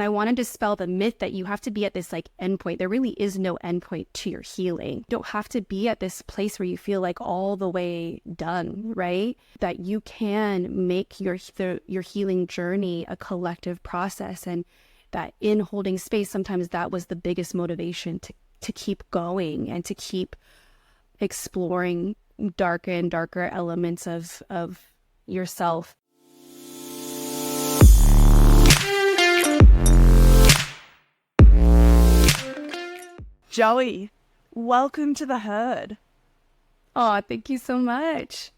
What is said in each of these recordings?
I want to dispel the myth that you have to be at this like endpoint. There really is no endpoint to your healing. You don't have to be at this place where you feel like all the way done, right? That you can make your healing journey a collective process, and that in holding space, sometimes that was the biggest motivation to keep going and to keep exploring darker and darker elements of yourself. Joey, welcome to the herd. Oh, thank you so much.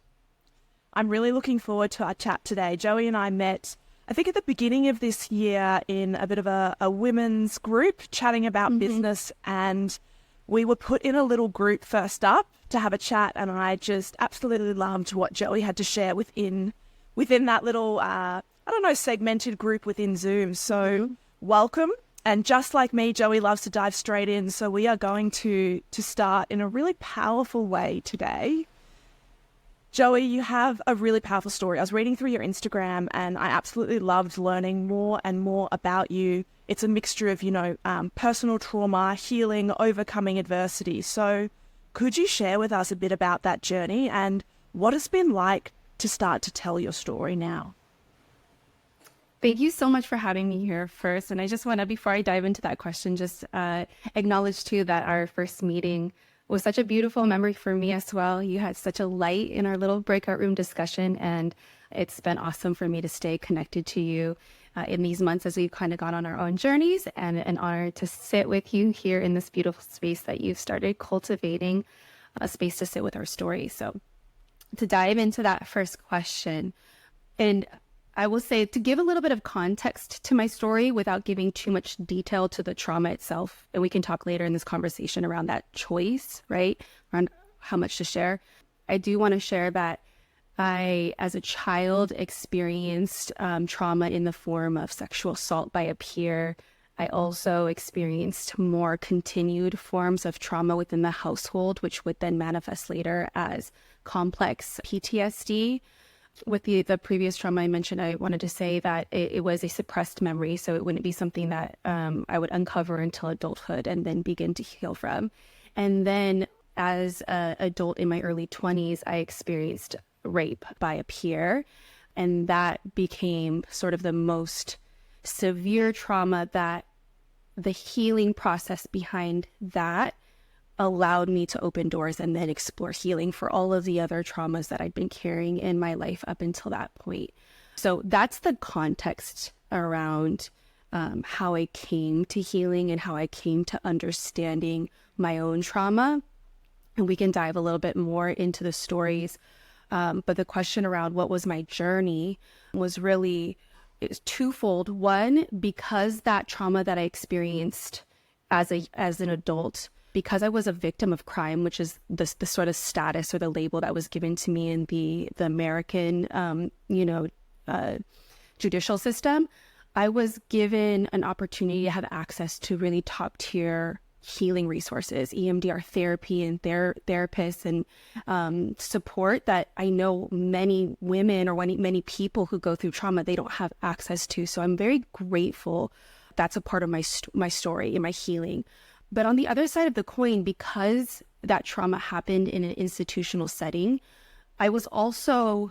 I'm really looking forward to our chat today. Joey and I met, I think, at the beginning of this year in a bit of a women's group chatting about business, and we were put in a little group first up to have a chat, and I just absolutely loved what Joey had to share within that little, segmented group within Zoom. So welcome. And just like me, Joey loves to dive straight in. So we are going to start in a really powerful way today. Joey, you have a really powerful story. I was reading through your Instagram and I absolutely loved learning more and more about you. It's a mixture of, personal trauma, healing, overcoming adversity. So could you share with us a bit about that journey and what it's been like to start to tell your story now? Thank you so much for having me here first. And I just want to, before I dive into that question, just acknowledge too that our first meeting was such a beautiful memory for me as well. You had such a light in our little breakout room discussion, and it's been awesome for me to stay connected to you in these months as we've kind of gone on our own journeys, and an honor to sit with you here in this beautiful space that you've started cultivating, a space to sit with our story. So to dive into that first question, and I will say, to give a little bit of context to my story without giving too much detail to the trauma itself, and we can talk later in this conversation around that choice, right? Around how much to share. I do want to share that I, as a child, experienced trauma in the form of sexual assault by a peer. I also experienced more continued forms of trauma within the household, which would then manifest later as complex PTSD. With the previous trauma I mentioned, I wanted to say that it was a suppressed memory, so it wouldn't be something that I would uncover until adulthood and then begin to heal from. And then as an adult in my early 20s, I experienced rape by a peer, and that became sort of the most severe trauma. That the healing process behind that allowed me to open doors and then explore healing for all of the other traumas that I'd been carrying in my life up until that point. So that's the context around how I came to healing and how I came to understanding my own trauma. And we can dive a little bit more into the stories. But the question around what was my journey was really, it's twofold. One, because that trauma that I experienced as an adult, because I was a victim of crime, which is the sort of status or the label that was given to me in the American, judicial system, I was given an opportunity to have access to really top tier healing resources, EMDR therapy and therapists and support that I know many women or many people who go through trauma, they don't have access to. So I'm very grateful. That's a part of my story and my healing. But on the other side of the coin, because that trauma happened in an institutional setting, I was also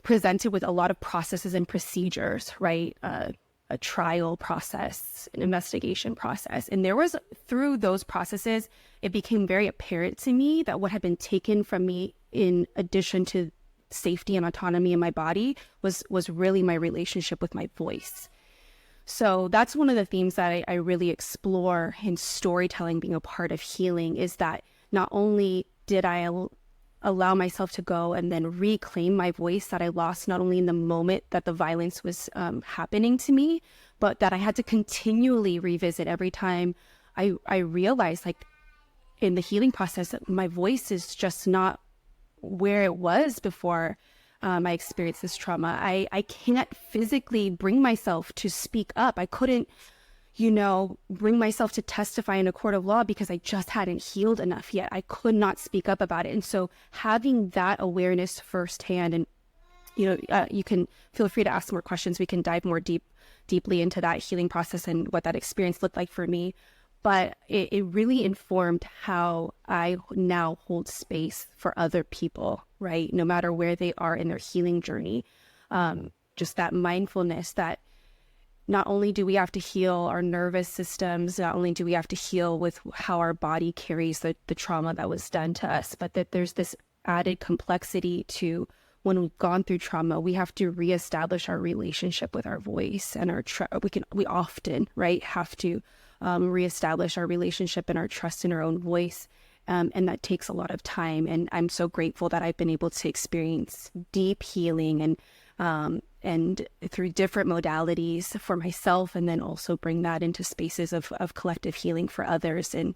presented with a lot of processes and procedures, right? A trial process, an investigation process. And through those processes, it became very apparent to me that what had been taken from me, in addition to safety and autonomy in my body, was really my relationship with my voice. So that's one of the themes that I really explore in storytelling being a part of healing, is that not only did I allow myself to go and then reclaim my voice that I lost not only in the moment that the violence was happening to me, but that I had to continually revisit every time I realized, like, in the healing process, that my voice is just not where it was before I experienced this trauma. I can't physically bring myself to speak up. I couldn't, bring myself to testify in a court of law because I just hadn't healed enough yet. I could not speak up about it. And so having that awareness firsthand and you can feel free to ask more questions. We can dive more deeply into that healing process and what that experience looked like for me. But it really informed how I now hold space for other people, right? No matter where they are in their healing journey. Just that mindfulness that not only do we have to heal our nervous systems, not only do we have to heal with how our body carries the trauma that was done to us, but that there's this added complexity to when we've gone through trauma, we have to reestablish our relationship with our voice and we often, right, have to reestablish our relationship and our trust in our own voice. And that takes a lot of time. And I'm so grateful that I've been able to experience deep healing and through different modalities for myself, and then also bring that into spaces of collective healing for others, and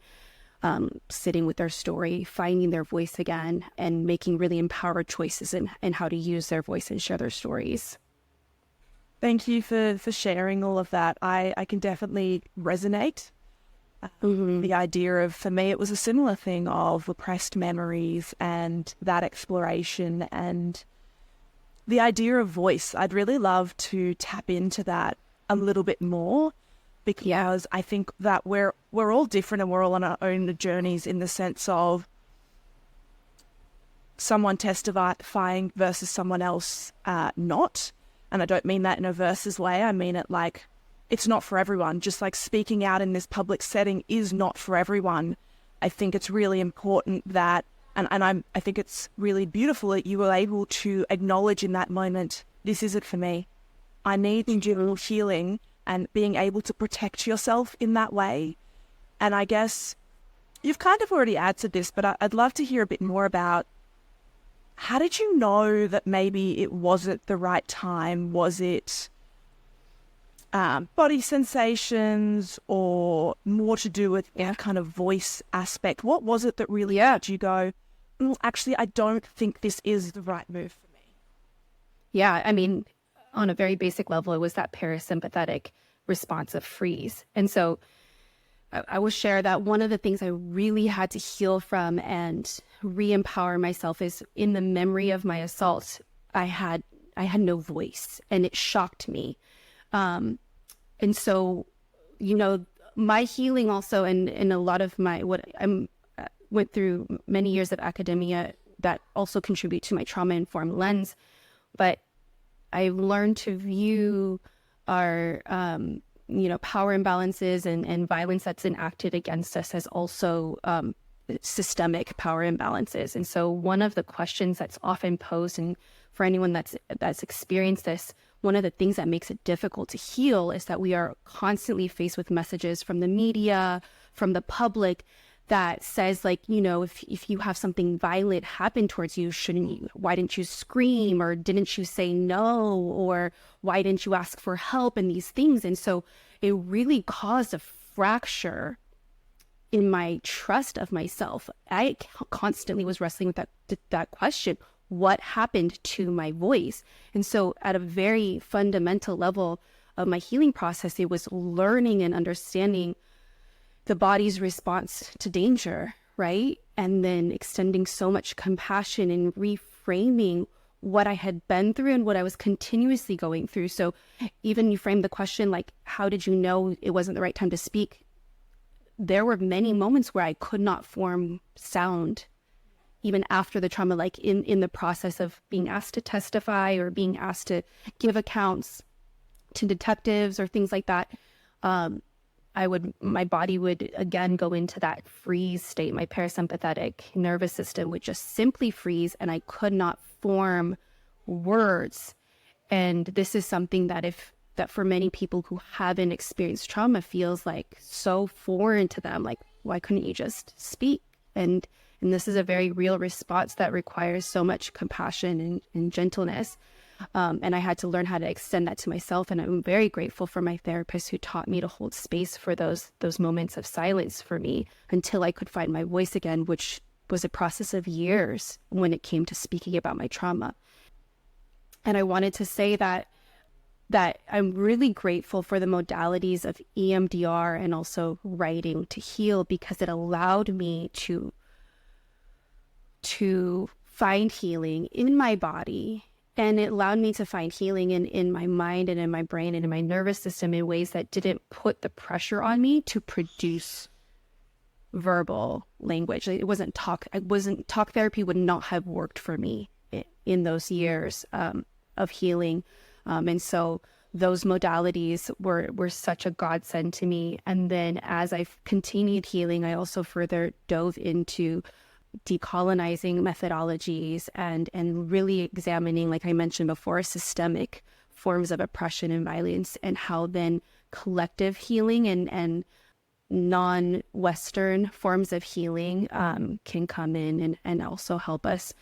sitting with their story, finding their voice again, and making really empowered choices in how to use their voice and share their stories. Thank you for sharing all of that. I can definitely resonate. The idea of, for me, it was a similar thing of repressed memories and that exploration and the idea of voice. I'd really love to tap into that a little bit more, because I think that we're all different and we're all on our own journeys, in the sense of someone testifying versus someone else not. And I don't mean that in a versus way. I mean it like it's not for everyone. Just like speaking out in this public setting is not for everyone. I think it's really important that, and I think it's really beautiful that you were able to acknowledge in that moment, this isn't for me. I need general healing, and being able to protect yourself in that way. And I guess you've kind of already answered this, but I'd love to hear a bit more about, how did you know that maybe it wasn't the right time? Was it body sensations, or more to do with that kind of voice aspect? What was it that really made you go, actually, I don't think this is the right move for me? Yeah, I mean, on a very basic level, it was that parasympathetic response of freeze. And so I will share that one of the things I really had to heal from and re-empower myself is, in the memory of my assault, I had no voice, and it shocked me. And so, my healing also, and a lot of went through many years of academia that also contribute to my trauma-informed lens, but I learned to view our, power imbalances and violence that's enacted against us as also systemic power imbalances. And so one of the questions that's often posed, and for anyone that's experienced this, one of the things that makes it difficult to heal is that we are constantly faced with messages from the media, from the public, that says, like, if you have something violent happen towards you, why didn't you scream, or didn't you say no, or why didn't you ask for help, and these things. And so it really caused a fracture in my trust of myself. I constantly was wrestling with that question. What happened to my voice? And so at a very fundamental level of my healing process, it was learning and understanding the body's response to danger, right? And then extending so much compassion and reframing what I had been through and what I was continuously going through. So even you framed the question, like, how did you know it wasn't the right time to speak? There were many moments where I could not form sound, even after the trauma, like in the process of being asked to testify or being asked to give accounts to detectives or things like that. My body would again go into that freeze state. My parasympathetic nervous system would just simply freeze, and I could not form words. And this is something that for many people who haven't experienced trauma feels like so foreign to them. Like, why couldn't you just speak? And this is a very real response that requires so much compassion and gentleness. And I had to learn how to extend that to myself. And I'm very grateful for my therapist who taught me to hold space for those moments of silence for me until I could find my voice again, which was a process of years when it came to speaking about my trauma. And I wanted to say that I'm really grateful for the modalities of EMDR and also writing to heal, because it allowed me to find healing in my body And it allowed me to find healing in my mind and in my brain and in my nervous system in ways that didn't put the pressure on me to produce verbal language. It wasn't talk. Talk therapy would not have worked for me in those years of healing. And so those modalities were such a godsend to me. And then as I continued healing, I also further dove into decolonizing methodologies and really examining, like I mentioned before, systemic forms of oppression and violence, and how then collective healing and non-Western forms of healing can come in and also help us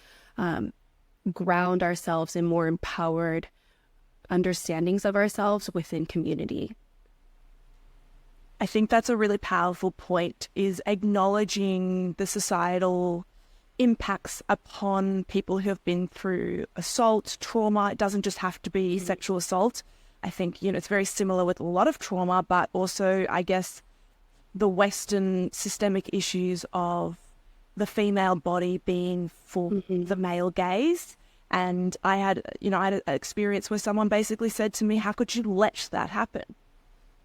ground ourselves in more empowered understandings of ourselves within community. I think that's a really powerful point, is acknowledging the societal impacts upon people who have been through assault, trauma. It doesn't just have to be sexual assault. I think, it's very similar with a lot of trauma, but also, I guess, the Western systemic issues of the female body being for the male gaze. And I had an experience where someone basically said to me, how could you let that happen?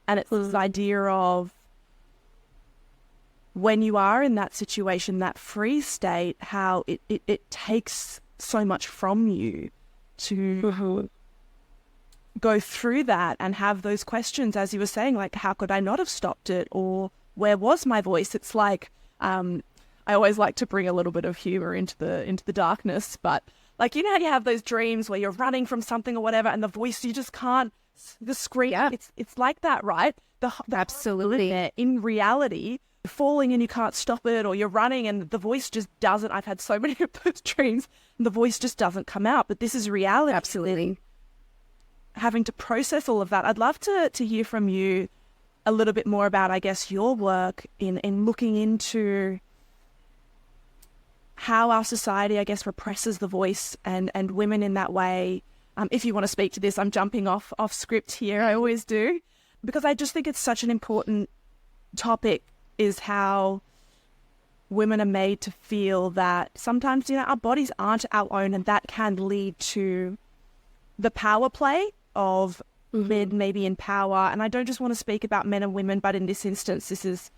And it's this idea of when you are in that situation, that free state, how it takes so much from you to go through that and have those questions, as you were saying, like, how could I not have stopped it? Or where was my voice? It's like, I always like to bring a little bit of humor into the darkness, but like, how you have those dreams where you're running from something or whatever, and the voice, you just can't, the scream, it's like that, right? Absolutely. In reality, you're falling and you can't stop it, or you're running and the voice just doesn't. I've had so many of those dreams and the voice just doesn't come out, but this is reality. Absolutely. Having to process all of that. I'd love to hear from you a little bit more about, I guess, your work in looking into how our society, I guess, represses the voice and women in that way. If you want to speak to this, I'm jumping off script here. I always do, because I just think it's such an important topic, is how women are made to feel that sometimes, our bodies aren't our own, and that can lead to the power play of men maybe in power. And I don't just want to speak about men and women, but in this instance, this is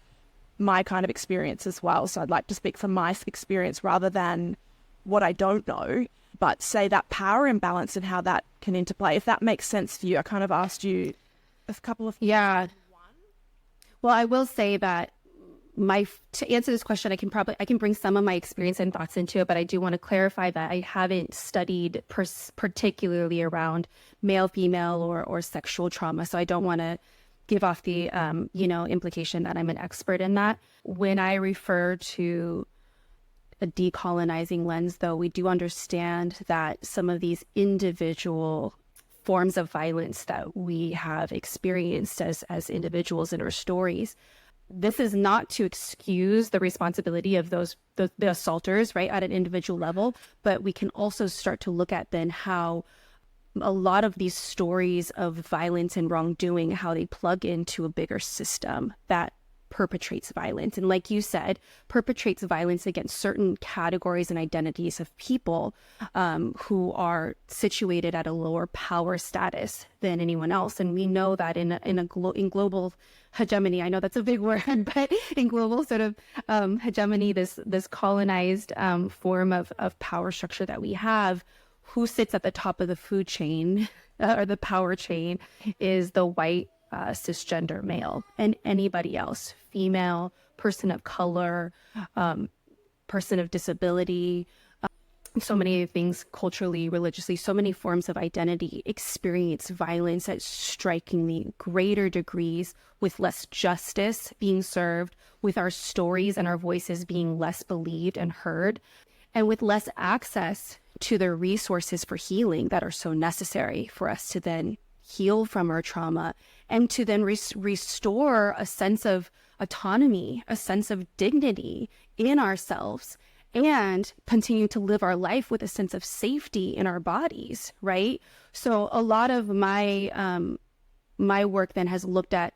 my kind of experience as well. So I'd like to speak from my experience rather than what I don't know, but say that power imbalance and how that can interplay. If that makes sense for you, I kind of asked you a couple of... Yeah. Well, I will say that to answer this question, I can bring some of my experience and thoughts into it, but I do want to clarify that I haven't studied particularly around male, female, or sexual trauma. So I don't want to give off the, implication that I'm an expert in that. When I refer to a decolonizing lens, though, we do understand that some of these individual forms of violence that we have experienced as individuals in our stories, this is not to excuse the responsibility of the assaulters, right, at an individual level, but we can also start to look at then how a lot of these stories of violence and wrongdoing, how they plug into a bigger system that perpetrates violence. And like you said, perpetrates violence against certain categories and identities of people who are situated at a lower power status than anyone else. And we know that in global hegemony, I know that's a big word, but in global sort of hegemony, this colonized form of power structure that we have, who sits at the top of the food chain or the power chain is the white cisgender male, and anybody else, female, person of color, person of disability, so many things culturally, religiously, so many forms of identity experience violence at strikingly greater degrees, with less justice being served, with our stories and our voices being less believed and heard, and with less access to the resources for healing that are so necessary for us to then heal from our trauma and to then restore a sense of autonomy, a sense of dignity in ourselves, and continue to live our life with a sense of safety in our bodies, right? So a lot of my my work then has looked at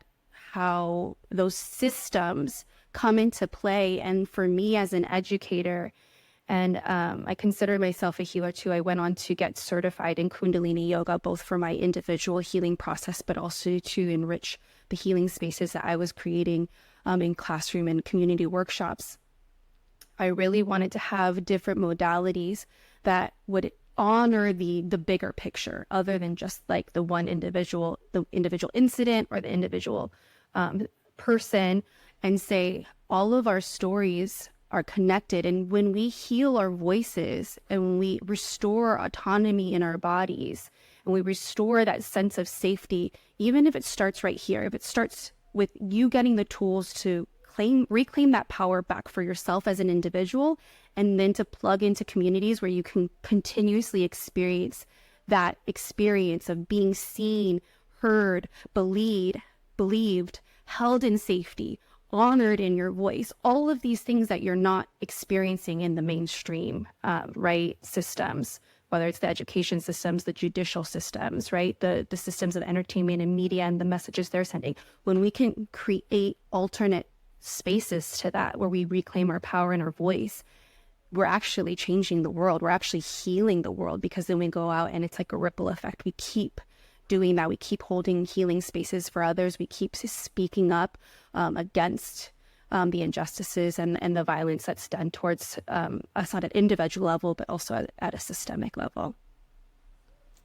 how those systems come into play. And for me as an educator And I consider myself a healer too. I went on to get certified in Kundalini yoga, both for my individual healing process, but also to enrich the healing spaces that I was creating in classroom and community workshops. I really wanted to have different modalities that would honor the bigger picture, other than just like the individual incident or the individual person, and say all of our stories are connected. And when we heal our voices and when we restore autonomy in our bodies and we restore that sense of safety, even if it starts right here, if it starts with you getting the tools to reclaim that power back for yourself as an individual, and then to plug into communities where you can continuously experience that experience of being seen, heard, believed, held in safety, honored in your voice, all of these things that you're not experiencing in the mainstream, right, systems, whether it's the education systems, the judicial systems, right, the systems of entertainment and media and the messages they're sending. When we can create alternate spaces to that, where we reclaim our power and our voice, we're actually changing the world. We're actually healing the world, because then we go out and it's like a ripple effect. We keep doing that. We keep holding healing spaces for others. We keep speaking up against the injustices and the violence that's done towards us at an individual level, but also at a systemic level.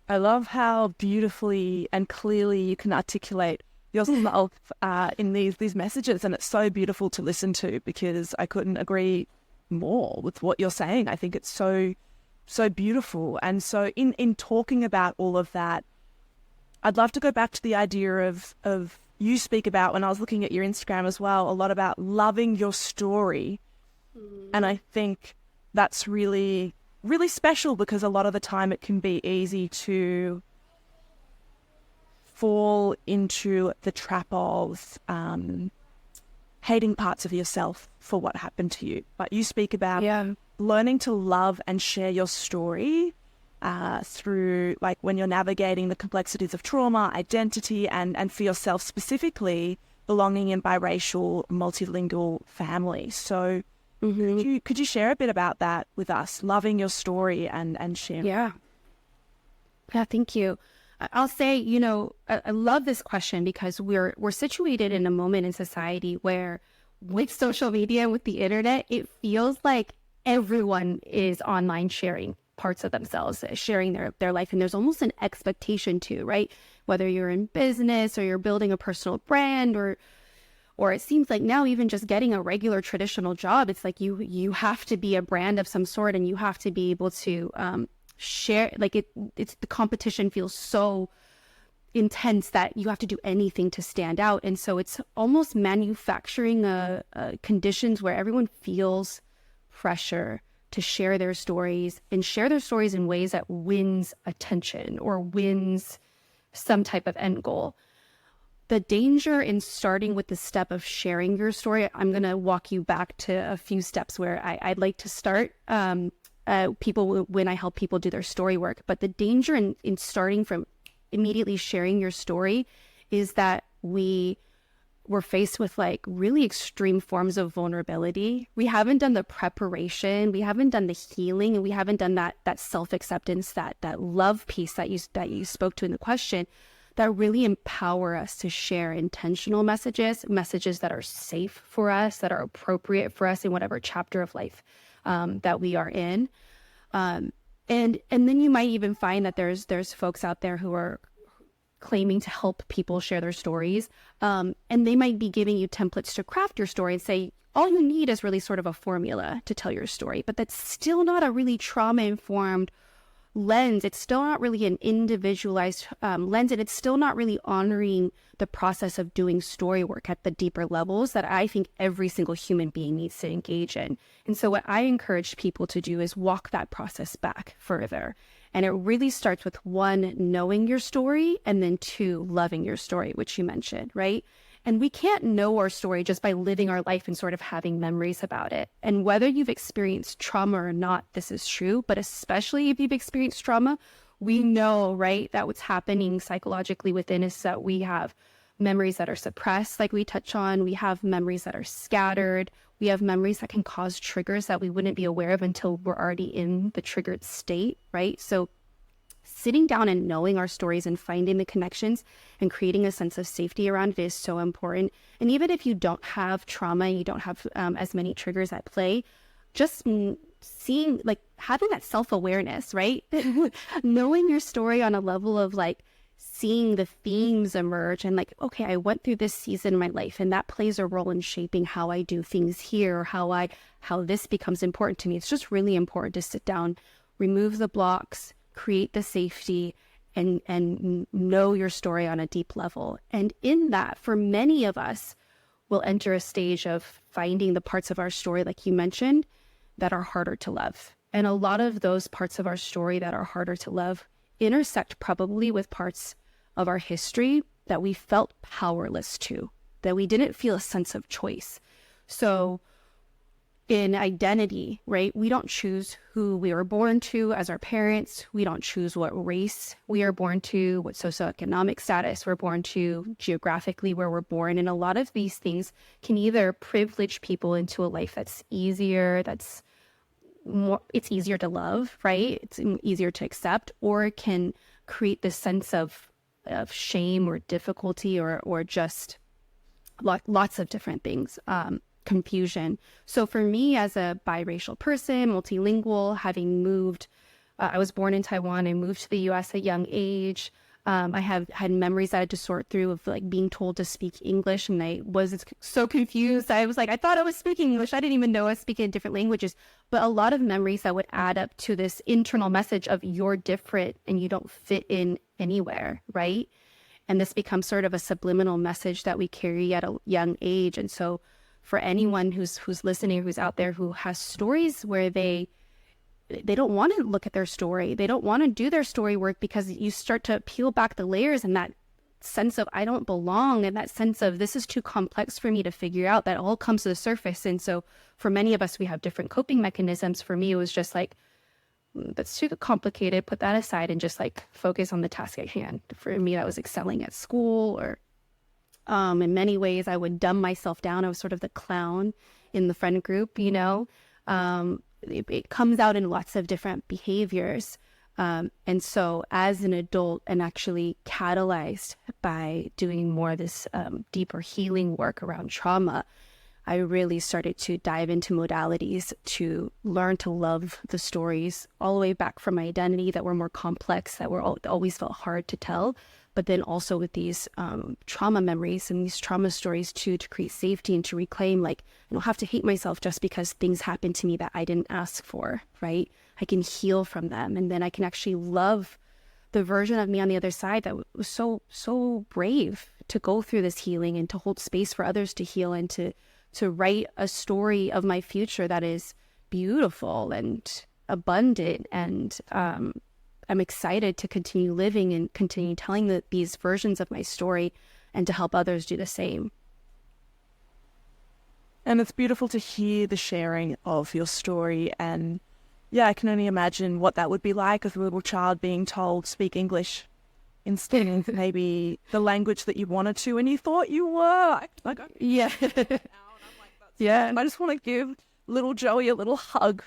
I love how beautifully and clearly you can articulate yourself in these messages, and it's so beautiful to listen to, because I couldn't agree more with what you're saying. I think it's so beautiful. And so in talking about all of that, I'd love to go back to the idea of you speak about, when I was looking at your Instagram as well, a lot about loving your story. And I think that's really, really special, because a lot of the time it can be easy to fall into the trap of hating parts of yourself for what happened to you. But you speak about learning to love and share your story through, like, when you're navigating the complexities of trauma, identity, and for yourself specifically, belonging in biracial, multilingual families. So could you share a bit about that with us, loving your story and sharing? Yeah, thank you. I'll say, I love this question, because we're situated in a moment in society where, with social media, with the internet, it feels like everyone is online sharing parts of themselves, sharing their life. And there's almost an expectation too, right? Whether you're in business or you're building a personal brand, or it seems like now even just getting a regular traditional job, it's like you have to be a brand of some sort, and you have to be able to share, like it's the competition feels so intense that you have to do anything to stand out. And so it's almost manufacturing conditions where everyone feels pressure to share their stories, and share their stories in ways that wins attention or wins some type of end goal. The danger in starting with the step of sharing your story, I'm going to walk you back to a few steps where I'd like to start people when I help people do their story work. But the danger in starting from immediately sharing your story is that we're faced with like really extreme forms of vulnerability. We haven't done the preparation, we haven't done the healing, and we haven't done that self-acceptance, that love piece that you spoke to in the question, that really empower us to share intentional messages that are safe for us, that are appropriate for us in whatever chapter of life that we are in. And then you might even find that there's folks out there who are claiming to help people share their stories. And they might be giving you templates to craft your story and say, all you need is really sort of a formula to tell your story. But that's still not a really trauma-informed lens. It's still not really an individualized lens, and it's still not really honoring the process of doing story work at the deeper levels that I think every single human being needs to engage in. And so what I encourage people to do is walk that process back further. And it really starts with 1, knowing your story, and then 2, loving your story, which you mentioned, right? And we can't know our story just by living our life and sort of having memories about it. And whether you've experienced trauma or not, this is true. But especially if you've experienced trauma, we know, right, that what's happening psychologically within us, that we have memories that are suppressed, like we touch on. We have memories that are scattered. We have memories that can cause triggers that we wouldn't be aware of until we're already in the triggered state, right? So sitting down and knowing our stories and finding the connections and creating a sense of safety around it is so important. And even if you don't have trauma and you don't have as many triggers at play, just seeing, like, having that self-awareness, right? Knowing your story on a level of like seeing the themes emerge and like, okay, I went through this season in my life and that plays a role in shaping how I do things here, how this becomes important to me. It's just really important to sit down, remove the blocks, create the safety, and know your story on a deep level. And in that, for many of us, we'll enter a stage of finding the parts of our story, like you mentioned, that are harder to love. And a lot of those parts of our story that are harder to love intersect probably with parts of our history that we felt powerless to, that we didn't feel a sense of choice. So in identity, right, we don't choose who we were born to as our parents. We don't choose what race we are born to, what socioeconomic status we're born to, geographically where we're born. And a lot of these things can either privilege people into a life that's easier, that's more, it's easier to love, right? It's easier to accept, or it can create this sense of shame or difficulty or just lots of different things. Confusion. So for me as a biracial person, multilingual, having moved, I was born in Taiwan and moved to the US at a young age. I have had memories I had to sort through of like being told to speak English, and I was so confused. I was like, I thought I was speaking English. I didn't even know I was speaking different languages. But a lot of memories that would add up to this internal message of you're different and you don't fit in anywhere, right? And this becomes sort of a subliminal message that we carry at a young age. And so for anyone who's listening, who's out there, who has stories where they don't want to look at their story, they don't want to do their story work, because you start to peel back the layers, and that sense of I don't belong and that sense of this is too complex for me to figure out, that all comes to the surface. And so for many of us, we have different coping mechanisms. For me, it was just like, that's too complicated, put that aside and just like focus on the task at hand. For me, that was excelling at school, or in many ways, I would dumb myself down. I was sort of the clown in the friend group, you know. It comes out in lots of different behaviors. And so as an adult, and actually catalyzed by doing more of this deeper healing work around trauma, I really started to dive into modalities to learn to love the stories all the way back from my identity that were more complex, that were always felt hard to tell. But then also with these trauma memories and these trauma stories too, to create safety and to reclaim, like, I don't have to hate myself just because things happened to me that I didn't ask for, right? I can heal from them. And then I can actually love the version of me on the other side that was so brave to go through this healing and to hold space for others to heal, and to write a story of my future that is beautiful and abundant. And I'm excited to continue living and continue telling these versions of my story, and to help others do the same. And it's beautiful to hear the sharing of your story. And yeah, I can only imagine what that would be like as a little child being told speak English instead of maybe the language that you wanted to and you thought you were. Yeah. Yeah. And I just want to give little Joey a little hug.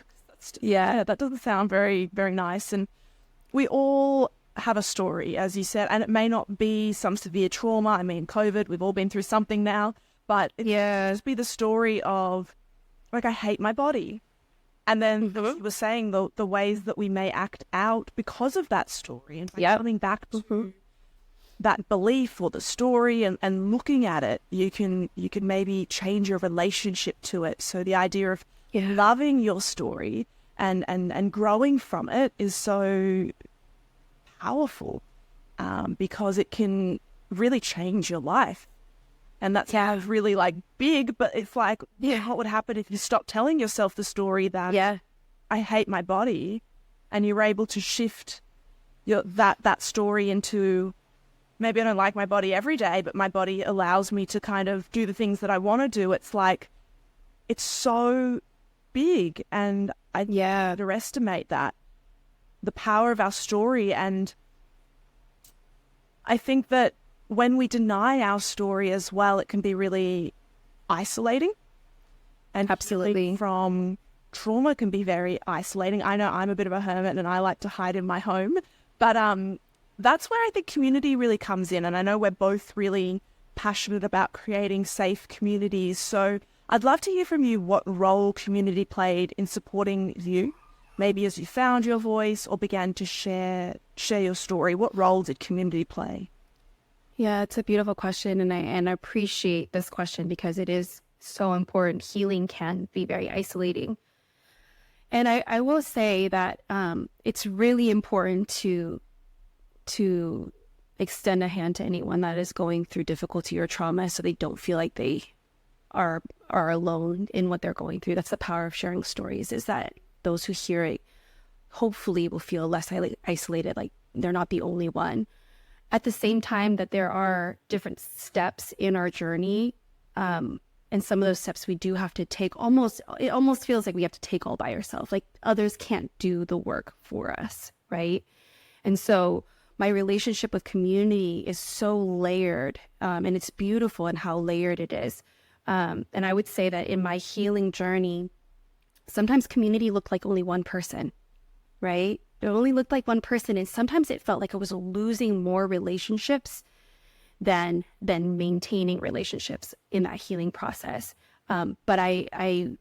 Yeah, that doesn't sound very, very nice. And we all have a story, as you said, and it may not be some severe trauma. I mean, COVID, we've all been through something now, but it can just be the story of, like, I hate my body. And then you were saying the ways that we may act out because of that story, and coming back to that belief or the story and looking at it, you can maybe change your relationship to it. So the idea of loving your story and growing from it is so powerful, because it can really change your life. And that's really like big, but it's like, what would happen if you stopped telling yourself the story that I hate my body, and you're able to shift that story into, maybe I don't like my body every day, but my body allows me to kind of do the things that I want to do. It's like, it's so big, and I underestimate that, the power of our story. And I think that when we deny our story as well, it can be really isolating. And Absolutely. healing from trauma can be very isolating. I know I'm a bit of a hermit and I like to hide in my home, but that's where I think community really comes in. And I know we're both really passionate about creating safe communities. So I'd love to hear from you what role community played in supporting you, maybe as you found your voice or began to share your story. What role did community play? Yeah, it's a beautiful question, and I appreciate this question because it is so important. Healing can be very isolating. And I will say that it's really important to extend a hand to anyone that is going through difficulty or trauma so they don't feel like they are alone in what they're going through. That's the power of sharing stories, is that those who hear it hopefully will feel less isolated, like they're not the only one. At the same time that there are different steps in our journey, and some of those steps we do have to take, it almost feels like we have to take all by ourselves. Like others can't do the work for us, right? And so my relationship with community is so layered, and it's beautiful in how layered it is. And I would say that in my healing journey, sometimes community looked like only one person, right? It only looked like one person, and sometimes it felt like I was losing more relationships than maintaining relationships in that healing process. But I'm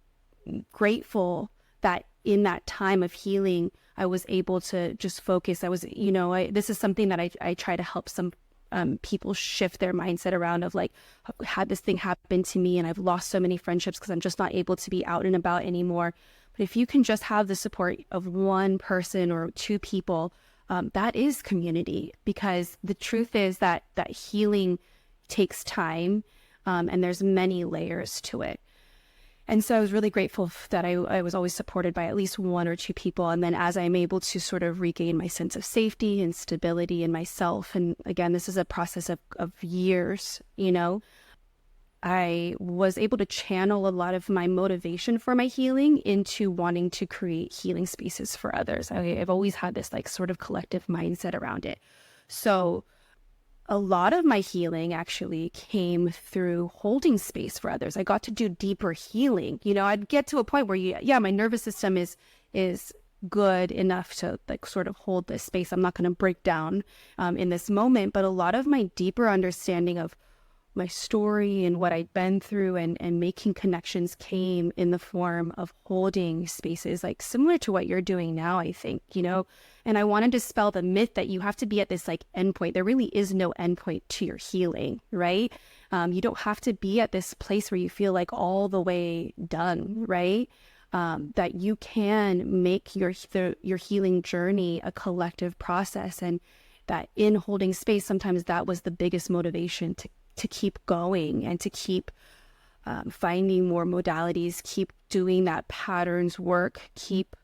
grateful that in that time of healing, I was able to just focus. This is something that I try to help some people shift their mindset around, of like, had this thing happen to me and I've lost so many friendships because I'm just not able to be out and about anymore. But if you can just have the support of one person or two people, that is community, because the truth is that healing takes time, and there's many layers to it. And so I was really grateful that I was always supported by at least one or two people. And then as I'm able to sort of regain my sense of safety and stability in myself, and again, this is a process of years, I was able to channel a lot of my motivation for my healing into wanting to create healing spaces for others. I've always had this like sort of collective mindset around it. So a lot of my healing actually came through holding space for others. I got to do deeper healing. I'd get to a point where my nervous system is good enough to like sort of hold this space. I'm not going to break down in this moment, but a lot of my deeper understanding of my story and what I'd been through and making connections came in the form of holding spaces, like similar to what you're doing now, I think, and I wanted to dispel the myth that you have to be at this like endpoint. There really is no endpoint to your healing, right? You don't have to be at this place where you feel like all the way done, right? That you can make your healing journey a collective process, and that in holding space, sometimes that was the biggest motivation to keep going and to keep finding more modalities, keep doing that patterns work, keep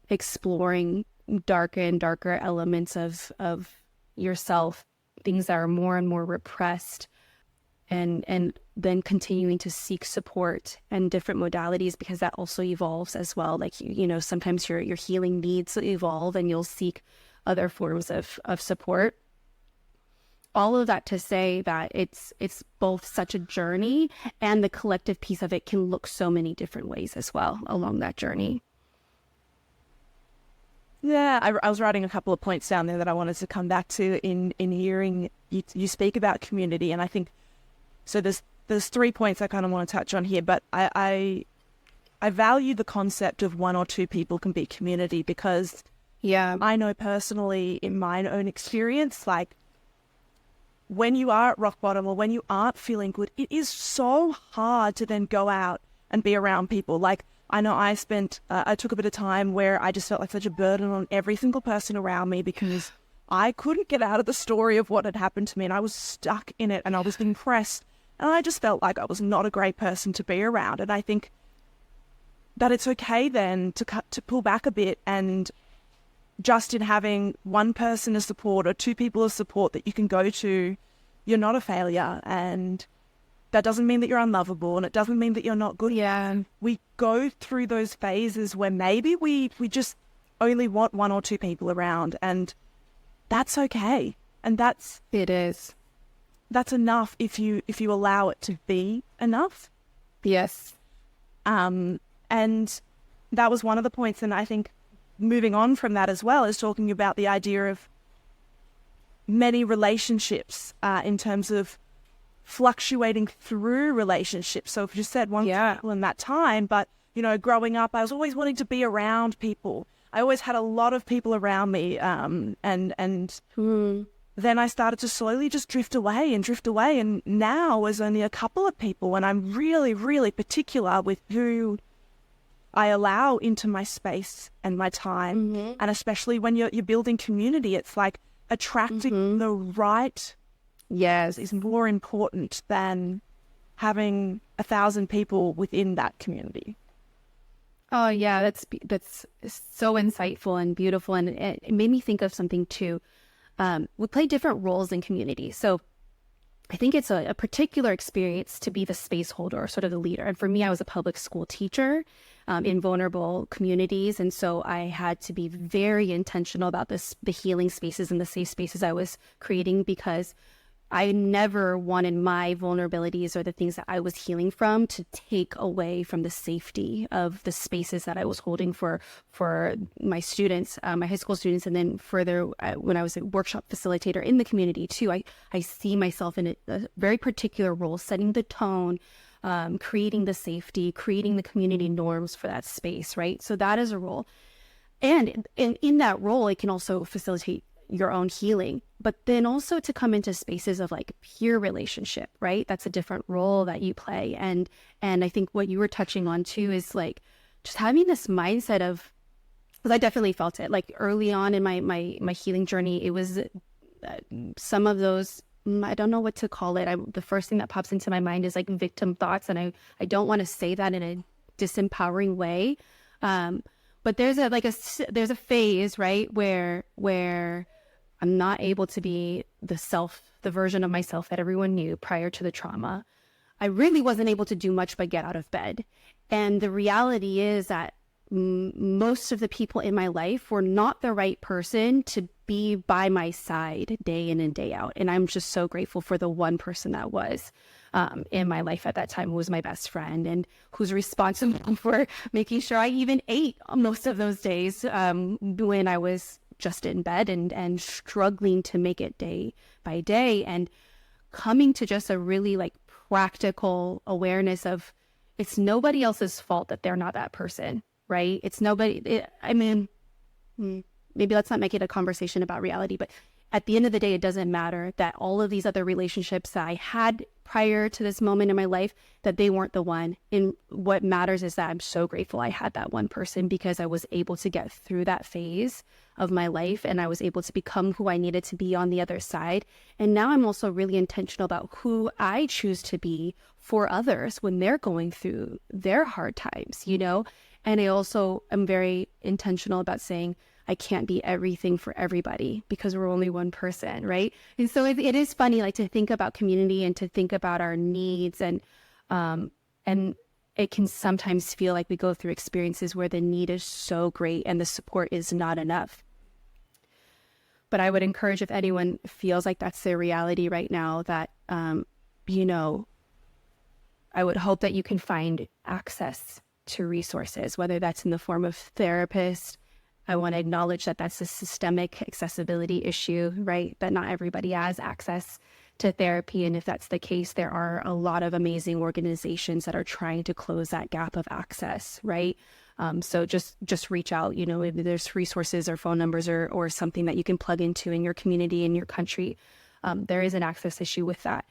exploring darker and darker elements of yourself, things that are more and more repressed, and then continuing to seek support and different modalities, because that also evolves as well. Like, sometimes your healing needs evolve and you'll seek other forms of support. All of that to say that it's both such a journey, and the collective piece of it can look so many different ways as well along that journey. Yeah, I was writing a couple of points down there that I wanted to come back to in hearing you speak about community, and I think so. There's 3 points I kind of want to touch on here, but I value the concept of one or two people can be community, because I know personally in my own experience, like, when you are at rock bottom or when you aren't feeling good, it is so hard to then go out and be around people. Like, I know I took a bit of time where I just felt like such a burden on every single person around me, because I couldn't get out of the story of what had happened to me, and I was stuck in it, and I was depressed, and I just felt like I was not a great person to be around. And I think that it's okay then to pull back a bit, and just in having one person of support or two people of support that you can go to, you're not a failure. And that doesn't mean that you're unlovable, and it doesn't mean that you're not good. Yeah. We go through those phases where maybe we just only want one or two people around, and that's okay. And It is. that's enough if you allow it to be enough. Yes. And that was one of the points. And I think moving on from that as well is talking about the idea of many relationships in terms of fluctuating through relationships. So if you said one people in that time, but, you know, growing up, I was always wanting to be around people. I always had a lot of people around me. And then I started to slowly just drift away. And now there's only a couple of people, and I'm really, really particular with who I allow into my space and my time. And especially when you're building community, it's like attracting the right is more important than having 1,000 people within that community. Oh yeah, that's so insightful and beautiful, and it made me think of something too. We play different roles in community, so I think it's a particular experience to be the space holder or sort of the leader. And for me, I was a public school teacher in vulnerable communities, and so I had to be very intentional about the healing spaces and the safe spaces I was creating, because I never wanted my vulnerabilities or the things that I was healing from to take away from the safety of the spaces that I was holding for my students, my high school students, and then further when I was a workshop facilitator in the community too. I see myself in a very particular role, setting the tone, creating the safety, creating the community norms for that space, right? So that is a role. And in that role, it can also facilitate your own healing, but then also to come into spaces of like peer relationship, right? That's a different role that you play. And I think what you were touching on too is like just having this mindset of, because I definitely felt it like early on in my healing journey. It was some of those, I don't know what to call it. The first thing that pops into my mind is like victim thoughts. And I don't want to say that in a disempowering way. But there's a phase, right, where I'm not able to be the version of myself that everyone knew prior to the trauma. I really wasn't able to do much but get out of bed. And the reality is that most of the people in my life were not the right person to be by my side day in and day out. And I'm just so grateful for the one person that was in my life at that time, who was my best friend and who's responsible for making sure I even ate most of those days when I was just in bed and struggling to make it day by day, and coming to just a really like practical awareness of it's nobody else's fault that they're not that person, right? It's nobody. Maybe let's not make it a conversation about reality, but at the end of the day, it doesn't matter that all of these other relationships that I had prior to this moment in my life, that they weren't the one. And what matters is that I'm so grateful I had that one person, because I was able to get through that phase of my life and I was able to become who I needed to be on the other side. And now I'm also really intentional about who I choose to be for others when they're going through their hard times, you know? And I also am very intentional about saying, I can't be everything for everybody because we're only one person, right? And so it is funny, like to think about community and to think about our needs, and it can sometimes feel like we go through experiences where the need is so great and the support is not enough. But I would encourage, if anyone feels like that's their reality right now, that you know, I would hope that you can find access to resources, whether that's in the form of therapists. I want to acknowledge that that's a systemic accessibility issue, right? That not everybody has access to therapy. And if that's the case, there are a lot of amazing organizations that are trying to close that gap of access, right? So just reach out, you know, if there's resources or phone numbers or something that you can plug into in your community, in your country. There is an access issue with that.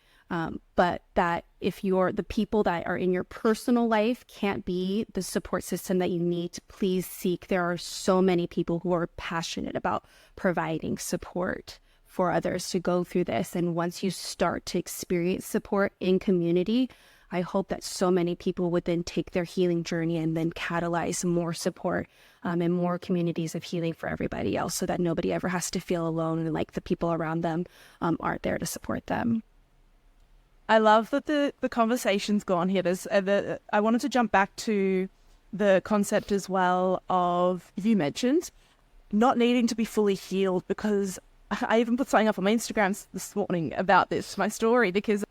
But that if the people that are in your personal life can't be the support system that you need, please seek. There are so many people who are passionate about providing support for others to go through this. And once you start to experience support in community, I hope that so many people would then take their healing journey and then catalyze more support and more communities of healing for everybody else, so that nobody ever has to feel alone and like the people around them aren't there to support them. I love that the conversation's gone here. I wanted to jump back to the concept as well of, you mentioned, not needing to be fully healed, because I even put something up on my Instagram this morning about this, my story, because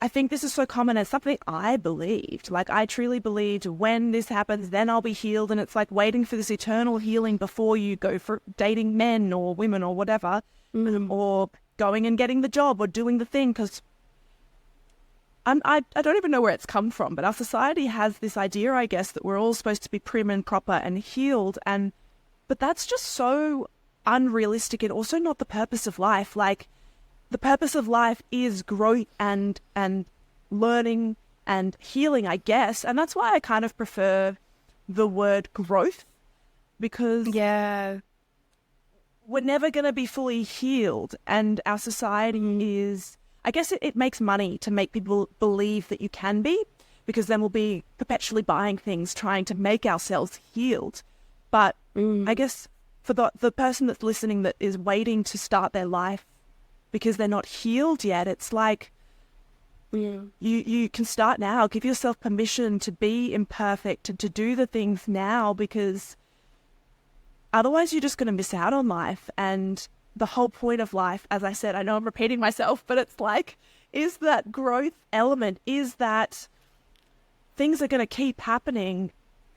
I think this is so common. It's something I believed. Like, I truly believed when this happens, then I'll be healed. And it's like waiting for this eternal healing before you go for dating men or women or whatever, or going and getting the job or doing the thing. Because I don't even know where it's come from, but our society has this idea, I guess, that we're all supposed to be prim and proper and healed. But that's just so unrealistic and also not the purpose of life. Like, the purpose of life is growth and learning and healing, I guess. And that's why I kind of prefer the word growth, because we're never going to be fully healed. And our society is, I guess it makes money to make people believe that you can be, because then we'll be perpetually buying things, trying to make ourselves healed. But I guess for the person that's listening that is waiting to start their life because they're not healed yet, it's like, you can start now. Give yourself permission to be imperfect and to do the things now, because otherwise you're just going to miss out on life. And the whole point of life, as I said, I know I'm repeating myself, but it's like, is that growth element, is that things are going to keep happening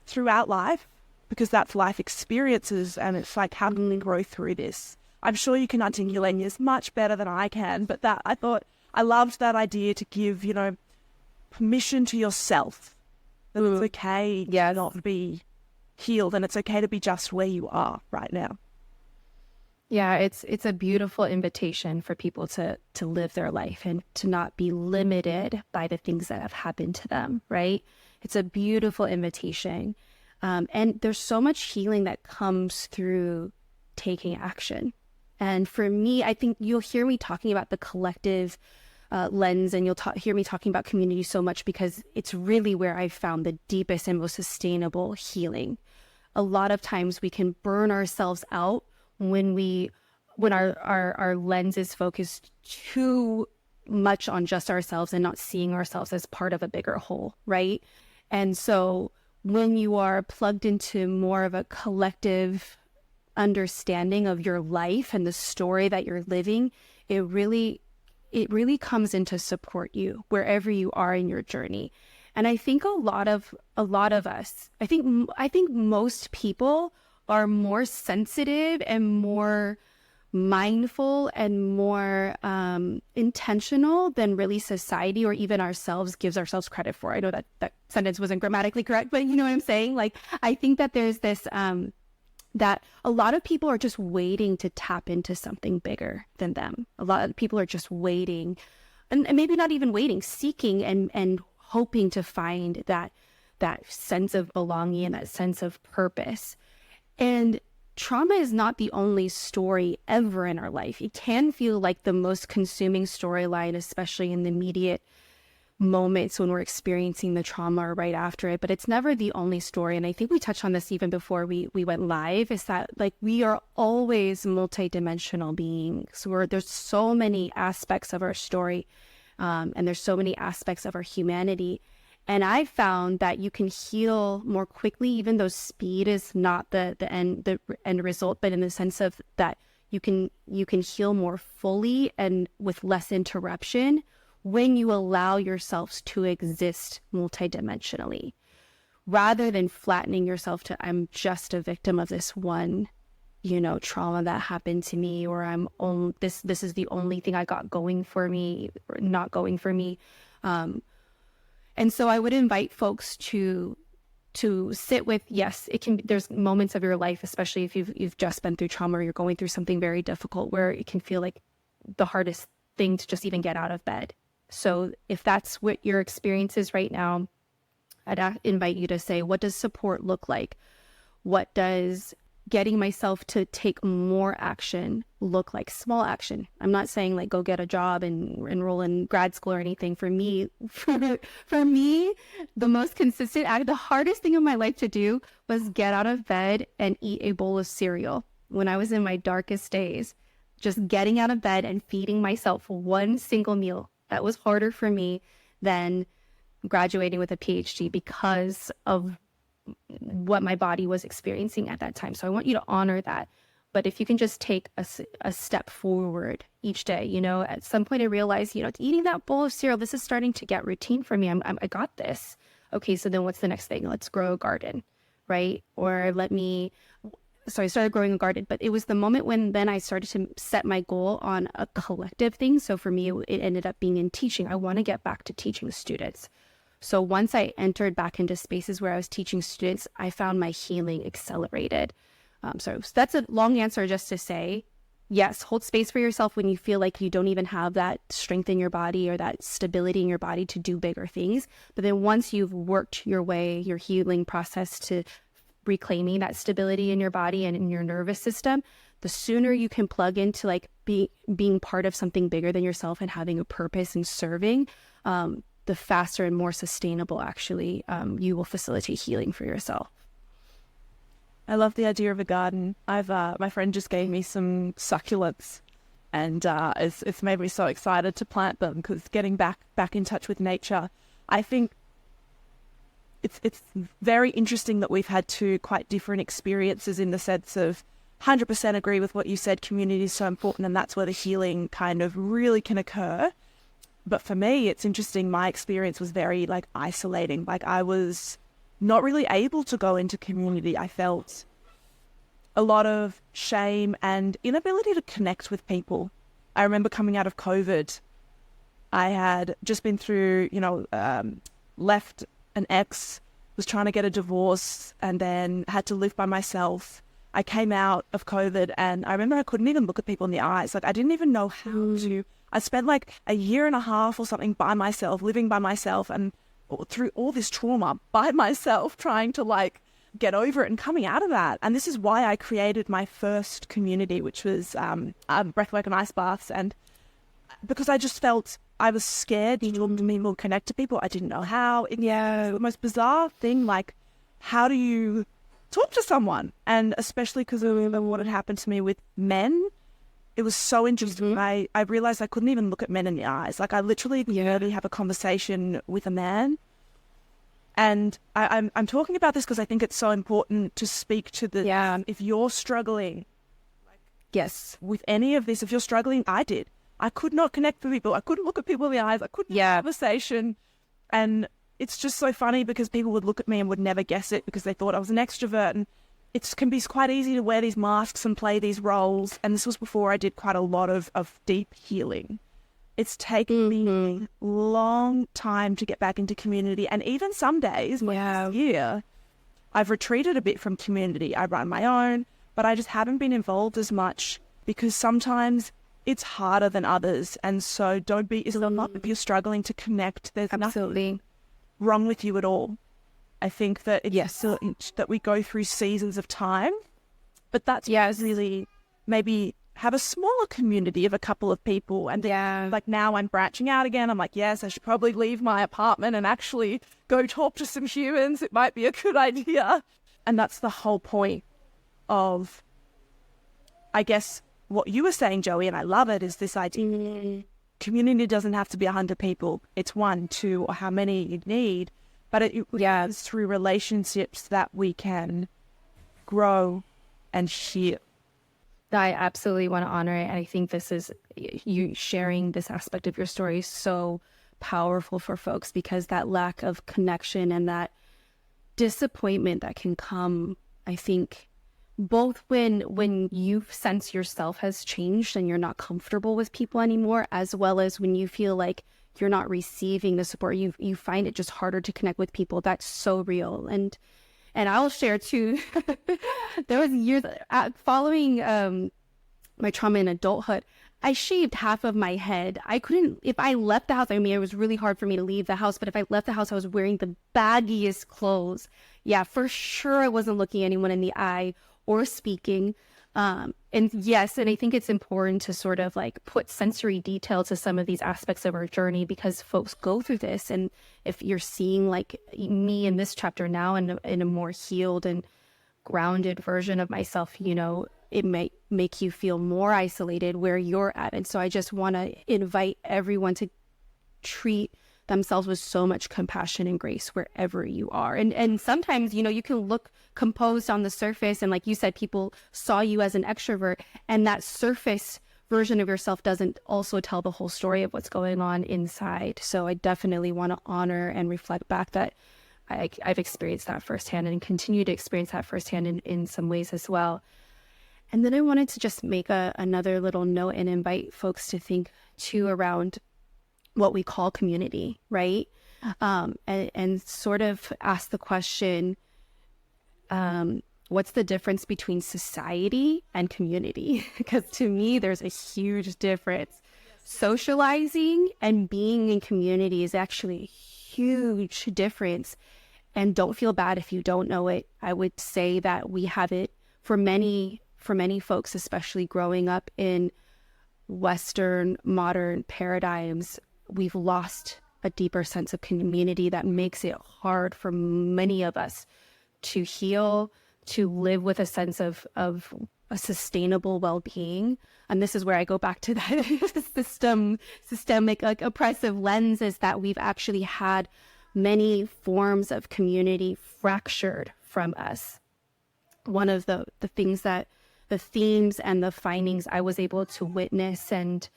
throughout life, because that's life experiences. And it's like, how can we grow through this? I'm sure you can articulate this much better than I can, but that I thought I loved that idea to give, permission to yourself that it's okay to not be healed, and it's okay to be just where you are right now. Yeah, it's a beautiful invitation for people to live their life and to not be limited by the things that have happened to them, right? It's a beautiful invitation. And there's so much healing that comes through taking action. And for me, I think you'll hear me talking about the collective lens, and you'll hear me talking about community so much because it's really where I've found the deepest and most sustainable healing. A lot of times we can burn ourselves out when our lens is focused too much on just ourselves and not seeing ourselves as part of a bigger whole, right? And so when you are plugged into more of a collective understanding of your life and the story that you're living, it really comes in to support you wherever you are in your journey. And I think a lot of us, I think most people are more sensitive and more mindful and more intentional than really society or even ourselves gives ourselves credit for. I know that sentence wasn't grammatically correct, but you know what I'm saying? Like, I think that there's this that a lot of people are just waiting to tap into something bigger than them. A lot of people are just waiting, and maybe not even waiting, seeking and hoping to find that sense of belonging and that sense of purpose. And trauma is not the only story ever in our life. It can feel like the most consuming storyline, especially in the immediate moments when we're experiencing the trauma or right after it, but it's never the only story. And I think we touched on this even before we went live, is that like we are always multidimensional beings. There's so many aspects of our story, and there's so many aspects of our humanity. And I found that you can heal more quickly, even though speed is not the end result, but in the sense of that you can heal more fully and with less interruption when you allow yourselves to exist multidimensionally, rather than flattening yourself to, I'm just a victim of this one, trauma that happened to me, or this is the only thing I got going for me or not going for me. And so I would invite folks to sit with, yes, there's moments of your life, especially if you've just been through trauma or you're going through something very difficult, where it can feel like the hardest thing to just even get out of bed. So if that's what your experience is right now, I'd invite you to say, what does support look like? What does getting myself to take more action look like? Small action. I'm not saying like go get a job and enroll in grad school or anything. For me, the most consistent act, the hardest thing in my life to do was get out of bed and eat a bowl of cereal. When I was in my darkest days, just getting out of bed and feeding myself one single meal. That was harder for me than graduating with a PhD because of what my body was experiencing at that time. So I want you to honor that. But if you can just take a step forward each day, at some point I realized, eating that bowl of cereal, this is starting to get routine for me. I got this. Okay, so then what's the next thing? Let's grow a garden, right? Or so I started growing a garden, but it was the moment when then I started to set my goal on a collective thing. So for me, it ended up being in teaching. I want to get back to teaching students. So once I entered back into spaces where I was teaching students, I found my healing accelerated. So that's a long answer just to say, yes, hold space for yourself when you feel like you don't even have that strength in your body or that stability in your body to do bigger things. But then once you've worked your healing process to reclaiming that stability in your body and in your nervous system, the sooner you can plug into like being part of something bigger than yourself and having a purpose and serving, the faster and more sustainable actually you will facilitate healing for yourself. I love the idea of a garden. My friend just gave me some succulents, and it's made me so excited to plant them, because getting back in touch with nature, I think it's very interesting that we've had two quite different experiences, in the sense of 100% agree with what you said. Community is so important, and that's where the healing kind of really can occur. But for me, it's interesting. My experience was very like isolating. Like I was not really able to go into community. I felt a lot of shame and inability to connect with people. I remember coming out of COVID, I had just been through, left an ex, was trying to get a divorce, and then had to live by myself. I came out of COVID, and I remember I couldn't even look at people in the eyes. Like I didn't even know how to. I spent like a year and a half or something by myself, living by myself, and through all this trauma by myself, trying to like get over it and coming out of that. And this is why I created my first community, which was breathwork and ice baths. And because I just felt I was scared to connect to people. I didn't know how. It's the most bizarre thing. Like, how do you talk to someone? And especially because of what had happened to me with men, it was so interesting. I realized I couldn't even look at men in the eyes. Like I literally barely have a conversation with a man. And I'm talking about this because I think it's so important to speak to the, if you're struggling with any of this, if you're struggling, I did. I could not connect with people. I couldn't look at people in the eyes. I couldn't have a conversation. And it's just so funny because people would look at me and would never guess it because they thought I was an extrovert. And it can be quite easy to wear these masks and play these roles. And this was before I did quite a lot of deep healing. It's taken me a long time to get back into community. And even some days, like this year, I've retreated a bit from community. I run my own, but I just haven't been involved as much because sometimes it's harder than others. And so don't be, if you're struggling to connect, there's nothing wrong with you at all. I think that it's that we go through seasons of time, but that's really maybe have a smaller community of a couple of people. And like now I'm branching out again. I'm like, yes, I should probably leave my apartment and actually go talk to some humans. It might be a good idea. And that's the whole point of, I guess, what you were saying, Joey, and I love it, is this idea. Community doesn't have to be 100 people. It's 1, 2, or how many you need. But it's through relationships that we can grow and heal. I absolutely want to honor it. And I think this is, you sharing this aspect of your story is so powerful for folks, because that lack of connection and that disappointment that can come, I think, both when you sense yourself has changed and you're not comfortable with people anymore, as well as when you feel like you're not receiving the support, you find it just harder to connect with people. That's so real. And I'll share too, there was years following my trauma in adulthood, I shaved half of my head. I couldn't, if I left the house, I mean, it was really hard for me to leave the house, but if I left the house, I was wearing the baggiest clothes. Yeah, for sure I wasn't looking anyone in the eye or speaking. And yes, and I think it's important to sort of like put sensory detail to some of these aspects of our journey, because folks go through this. And if you're seeing like me in this chapter now in a more healed and grounded version of myself, it may make you feel more isolated where you're at. And so I just want to invite everyone to treat themselves with so much compassion and grace wherever you are. And sometimes, you can look composed on the surface, and like you said, people saw you as an extrovert, and that surface version of yourself doesn't also tell the whole story of what's going on inside. So I definitely want to honor and reflect back that I've experienced that firsthand and continue to experience that firsthand in some ways as well. And then I wanted to just make another little note and invite folks to think too around what we call community, right? And sort of ask the question, what's the difference between society and community? Because to me, there's a huge difference. Socializing and being in community is actually a huge difference. And don't feel bad if you don't know it. I would say that we have it for many folks, especially growing up in Western modern paradigms. We've lost a deeper sense of community that makes it hard for many of us to heal, to live with a sense of a sustainable well-being. And this is where I go back to that systemic, like oppressive lens, is that we've actually had many forms of community fractured from us. One of the things that the themes and the findings I was able to witness and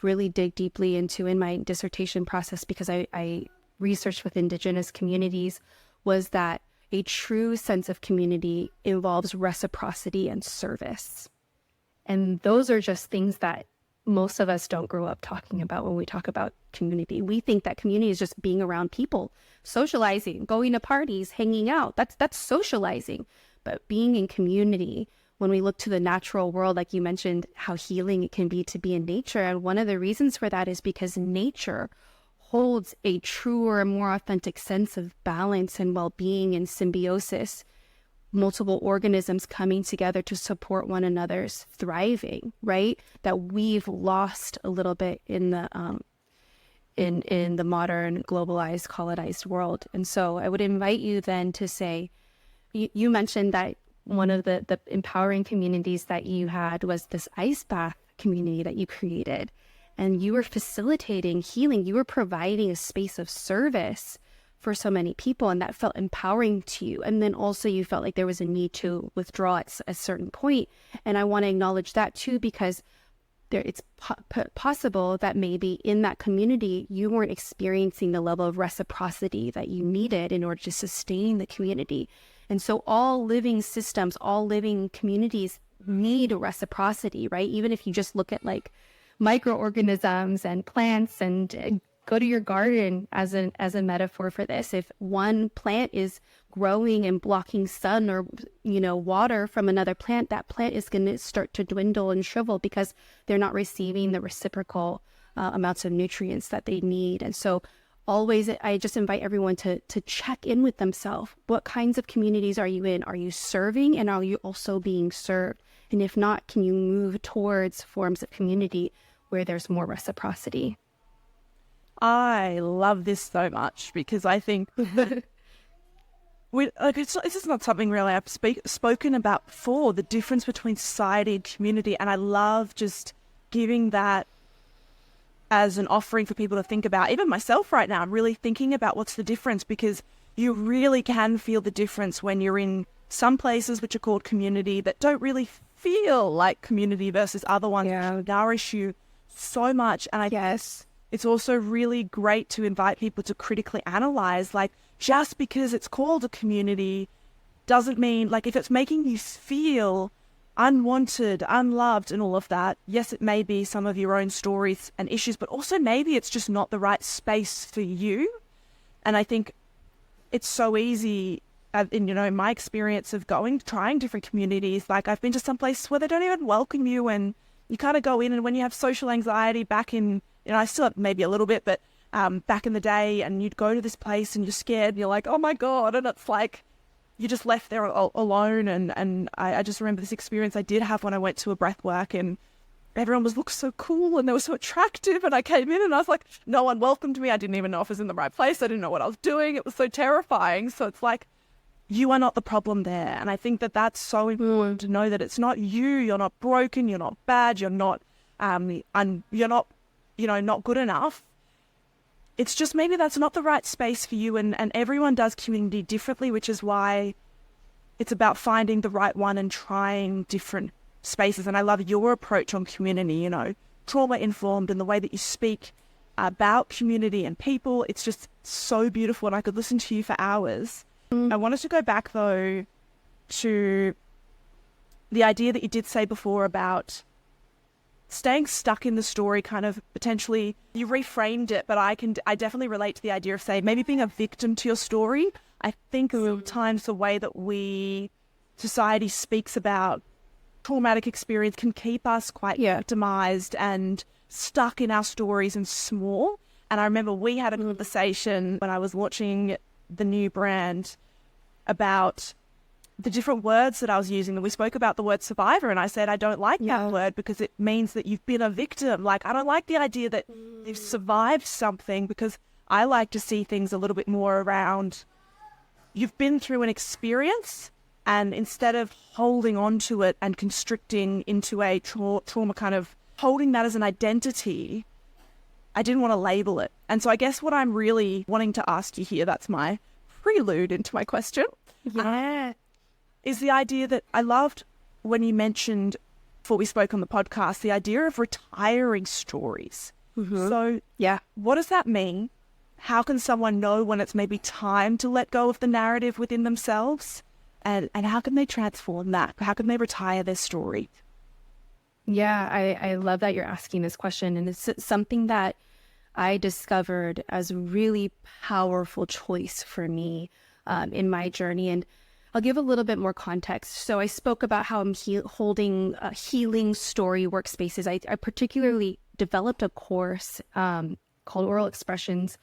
really dig deeply into in my dissertation process, because I researched with Indigenous communities, was that a true sense of community involves reciprocity and service. And those are just things that most of us don't grow up talking about when we talk about community. We think that community is just being around people, socializing, going to parties, hanging out. That's socializing. But being in community, when we look to the natural world, like you mentioned, how healing it can be to be in nature. And one of the reasons for that is because nature holds a truer, more authentic sense of balance and well-being and symbiosis, multiple organisms coming together to support one another's thriving, right? That we've lost a little bit in the modern, globalized, colonized world. And so I would invite you then to say, you mentioned that one of the empowering communities that you had was this ice bath community that you created. And you were facilitating healing. You were providing a space of service for so many people, and that felt empowering to you. And then also you felt like there was a need to withdraw at a certain point. And I want to acknowledge that too, because it's possible that maybe in that community, you weren't experiencing the level of reciprocity that you needed in order to sustain the community. And so all living systems, all living communities need reciprocity, right? Even if you just look at like microorganisms and plants, and go to your garden as a metaphor for this. If one plant is growing and blocking sun or water from another plant, that plant is going to start to dwindle and shrivel because they're not receiving the reciprocal amounts of nutrients that they need. And so always, I just invite everyone to check in with themselves. What kinds of communities are you in? Are you serving, and are you also being served? And if not, can you move towards forms of community where there's more reciprocity? I love this so much, because I think this is not something really I've spoken about before, the difference between society and community. And I love just giving that as an offering for people to think about. Even myself right now, I'm really thinking about what's the difference, because you really can feel the difference when you're in some places which are called community that don't really feel like community versus other ones which nourish you so much. And I guess it's also really great to invite people to critically analyze, like, just because it's called a community doesn't mean, like, if it's making you feel unwanted, unloved and all of that, yes, it may be some of your own stories and issues, but also maybe it's just not the right space for you. And I think it's so easy, in my experience of trying different communities, like I've been to some places where they don't even welcome you, and you kind of go in, and when you have social anxiety back in, I still have maybe a little bit, but back in the day, and you'd go to this place and you're scared and you're like, oh my God. And it's like, you just left there alone. And I just remember this experience I did have when I went to a breath work, and everyone looked so cool and they were so attractive. And I came in and I was like, no one welcomed me. I didn't even know if I was in the right place. I didn't know what I was doing. It was so terrifying. So it's like, you are not the problem there. And I think that that's so important to know that it's not you. You're not broken. You're not bad. You're not, you're not, not good enough. it's just maybe that's not the right space for you, and everyone does community differently, which is why it's about finding the right one and trying different spaces. And I love your approach on community, you know, trauma-informed, and the way that you speak about community and people. It's just so beautiful, and I could listen to you for hours. I wanted to go back, though, to the idea that you did say before about staying stuck in the story, kind of potentially, you reframed it, but I definitely relate to the idea of, say, maybe being a victim to your story. I think at times the way that society speaks about traumatic experience can keep us quite victimized and stuck in our stories and small. And I remember we had a conversation when I was watching the new brand about the different words that I was using. And we spoke about the word survivor, and I said, I don't like that word because it means that you've been a victim. Like, I don't like the idea that you've survived something, because I like to see things a little bit more around you've been through an experience, and instead of holding on to it and constricting into a trauma, kind of holding that as an identity, I didn't want to label it. And so I guess what I'm really wanting to ask you here, that's my prelude into my question, is the idea that I loved when you mentioned, before we spoke on the podcast, the idea of retiring stories. So what does that mean? How can someone know when it's maybe time to let go of the narrative within themselves? And how can they transform that? How can they retire their story? Yeah, I love that you're asking this question. And it's something that I discovered as a really powerful choice for me in my journey. And I'll give a little bit more context. So I spoke about how I'm holding healing story workspaces. I particularly developed a course called Oral Expressions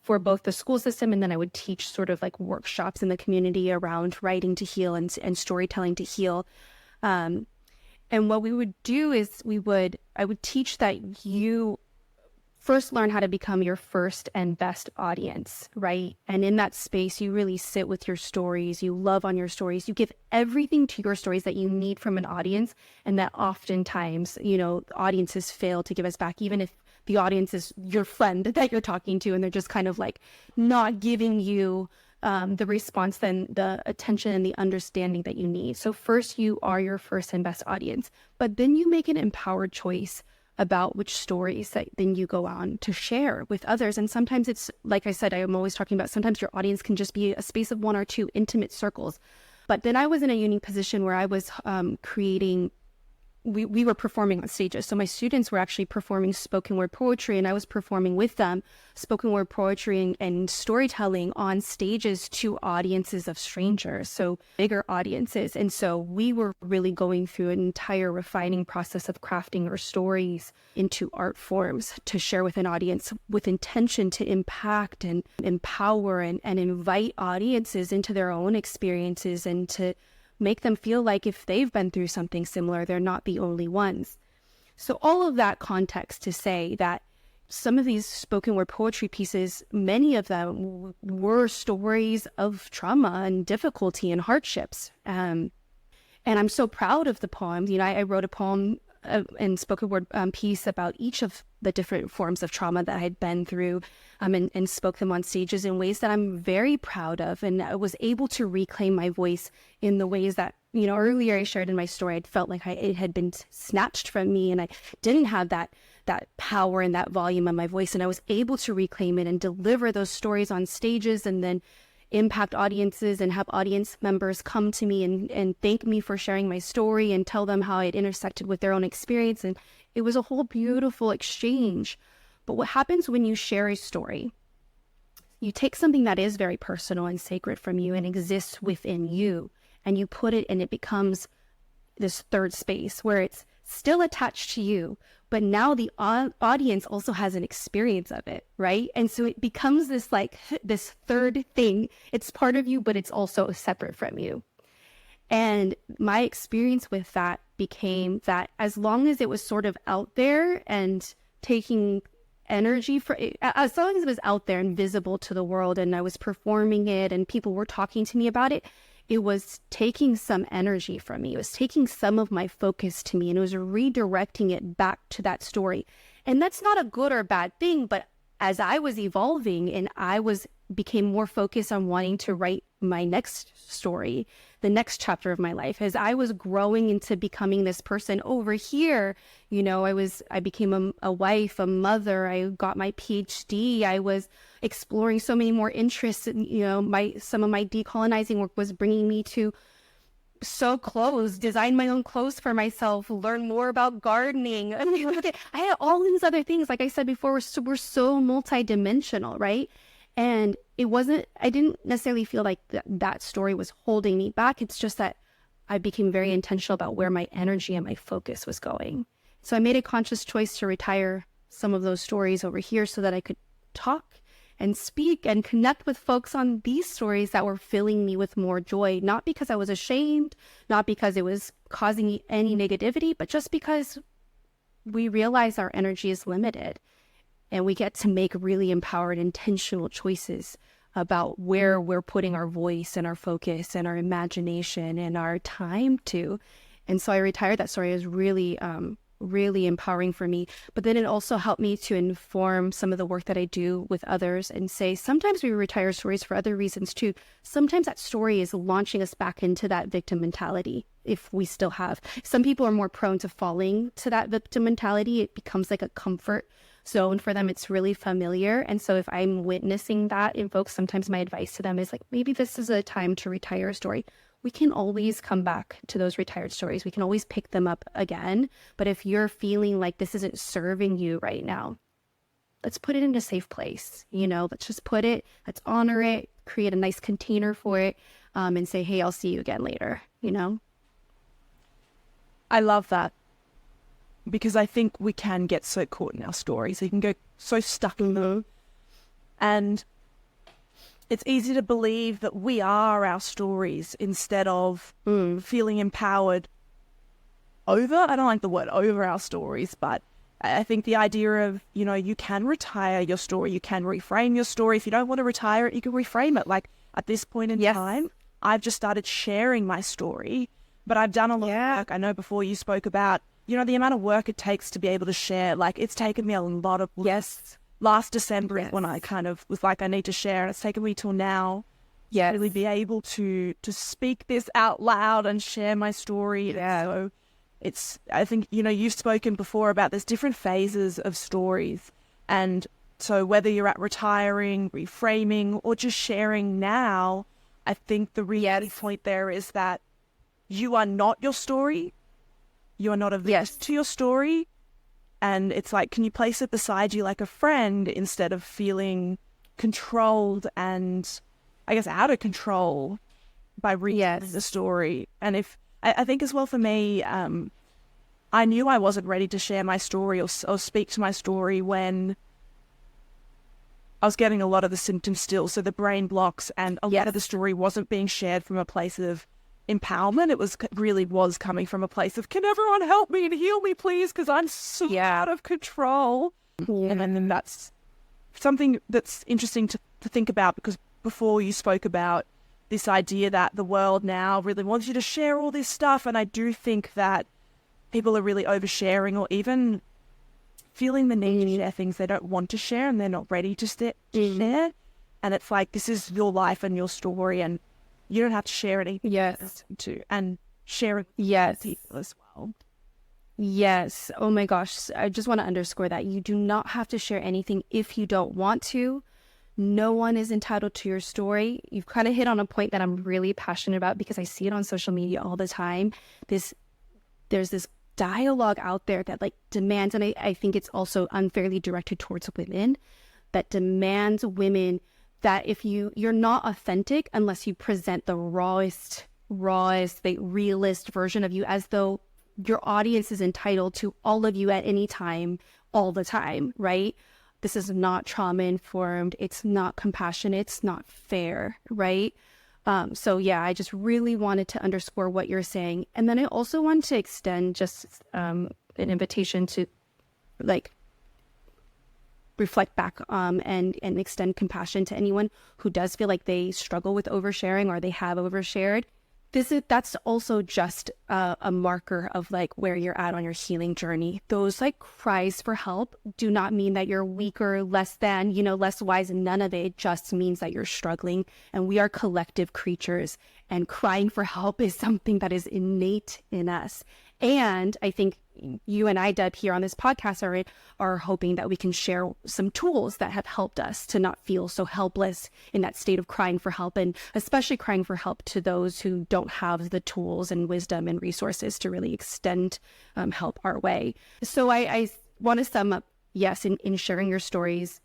for both the school system, and then I would teach sort of like workshops in the community around writing to heal and storytelling to heal. And what we would do is I would teach that you first learn how to become your first and best audience, right? And in that space, you really sit with your stories, you love on your stories, you give everything to your stories that you need from an audience, and that oftentimes, you know, audiences fail to give us back, even if the audience is your friend that you're talking to, and they're just kind of like not giving you the response, then the attention and the understanding that you need. So first, you are your first and best audience, but then you make an empowered choice about which stories that then you go on to share with others. And sometimes it's, like I said, I'm always talking about, sometimes your audience can just be a space of one or two intimate circles. But then I was in a unique position where I was creating, we were performing on stages. So my students were actually performing spoken word poetry, and I was performing with them spoken word poetry and storytelling on stages to audiences of strangers, so bigger audiences. And so we were really going through an entire refining process of crafting our stories into art forms to share with an audience with intention to impact and empower and invite audiences into their own experiences, and to make them feel like if they've been through something similar, they're not the only ones. So all of that context to say that some of these spoken word poetry pieces, many of them were stories of trauma and difficulty and hardships. And I'm so proud of the poems. You know, I wrote a poem and spoken word piece about each of the different forms of trauma that I had been through, and spoke them on stages in ways that I'm very proud of. And I was able to reclaim my voice in the ways that, you know, earlier I shared in my story, I'd felt like it had been snatched from me, and I didn't have that power and that volume of my voice. And I was able to reclaim it and deliver those stories on stages, and then impact audiences and have audience members come to me and thank me for sharing my story and tell them how it intersected with their own experience. And it was a whole beautiful exchange. But what happens when you share a story, you take something that is very personal and sacred from you and exists within you, and you put it, and it becomes this third space where it's still attached to you, but now the audience also has an experience of it, right? And so it becomes this like this third thing. It's part of you, but it's also separate from you. And my experience with that became that as long as it was sort of out there and taking energy for it, as long as it was out there and visible to the world, and I was performing it and people were talking to me about it, it was taking some energy from me. It was taking some of my focus to me, and it was redirecting it back to that story. And that's not a good or bad thing, but as I was evolving and became more focused on wanting to write my next story, the next chapter of my life, as I was growing into becoming this person over here, I became a wife, a mother, I got my PhD, I was exploring so many more interests, and, some of my decolonizing work was bringing me to sew clothes, design my own clothes for myself, learn more about gardening. I mean, I had all these other things. Like I said before, we're so multidimensional, right? And I didn't necessarily feel like that story was holding me back. It's just that I became very intentional about where my energy and my focus was going. So I made a conscious choice to retire some of those stories over here so that I could talk and speak and connect with folks on these stories that were filling me with more joy, not because I was ashamed, not because it was causing any negativity, but just because we realize our energy is limited and we get to make really empowered, intentional choices about where we're putting our voice and our focus and our imagination and our time to. And so I retired that story. It was really empowering for me. But then it also helped me to inform some of the work that I do with others and say, sometimes we retire stories for other reasons too. Sometimes that story is launching us back into that victim mentality. If we still have, some people are more prone to falling to that victim mentality. It becomes like a comfort zone for them. It's really familiar. And so if I'm witnessing that in folks, sometimes my advice to them is like, maybe this is a time to retire a story. We can always come back to those retired stories. We can always pick them up again. But if you're feeling like this isn't serving you right now, let's put it in a safe place. Let's just let's honor it, create a nice container for it, and say, hey, I'll see you again later, I love that, because I think we can get so caught in our stories. You can go so stuck in them. And it's easy to believe that we are our stories instead of feeling empowered over. I don't like the word over our stories, but I think the idea of, you can retire your story. You can reframe your story. If you don't want to retire it, you can reframe it. Like at this point in time, I've just started sharing my story, but I've done a lot of work. I know before you spoke about, the amount of work it takes to be able to share. Like it's taken me a lot of last December is when I kind of was like, I need to share. And it's taken me till now to really be able to speak this out loud and share my story. So I think, you've spoken before about there's different phases of stories. And so whether you're at retiring, reframing, or just sharing now, I think the reality point there is that you are not your story. You are not a victim to your story. And it's like, can you place it beside you like a friend instead of feeling controlled and, I guess, out of control by reading the story? And I think as well for me, I knew I wasn't ready to share my story or speak to my story when I was getting a lot of the symptoms still. So the brain blocks and a lot of the story wasn't being shared from a place of empowerment. It really was coming from a place of, can everyone help me and heal me, please? Because I'm so out of control. And then that's something that's interesting to think about, because before you spoke about this idea that the world now really wants you to share all this stuff. And I do think that people are really oversharing, or even feeling the need to share things they don't want to share and they're not ready to share. And it's like, this is your life and your story, and you don't have to share anything and share it with people as well. Yes. Oh my gosh. I just want to underscore that you do not have to share anything if you don't want to. No one is entitled to your story. You've kind of hit on a point that I'm really passionate about, because I see it on social media all the time. There's this dialogue out there that like demands, and I think it's also unfairly directed towards women, that demands women that if you're not authentic unless you present the rawest, the realist version of you, as though your audience is entitled to all of you at any time, all the time, right? This is not trauma informed. It's not compassionate. It's not fair, right? So yeah, I just really wanted to underscore what you're saying. And then I also want to extend just an invitation to like reflect back and extend compassion to anyone who does feel like they struggle with oversharing or they have overshared. that's also just a marker of like where you're at on your healing journey. Those like cries for help do not mean that you're weaker, less than, less wise, and none of it. It just means that you're struggling, and we are collective creatures, and crying for help is something that is innate in us. And I think you and I, Deb, here on this podcast are hoping that we can share some tools that have helped us to not feel so helpless in that state of crying for help, and especially crying for help to those who don't have the tools and wisdom and resources to really extend help our way. So I want to sum up, yes, in sharing your stories,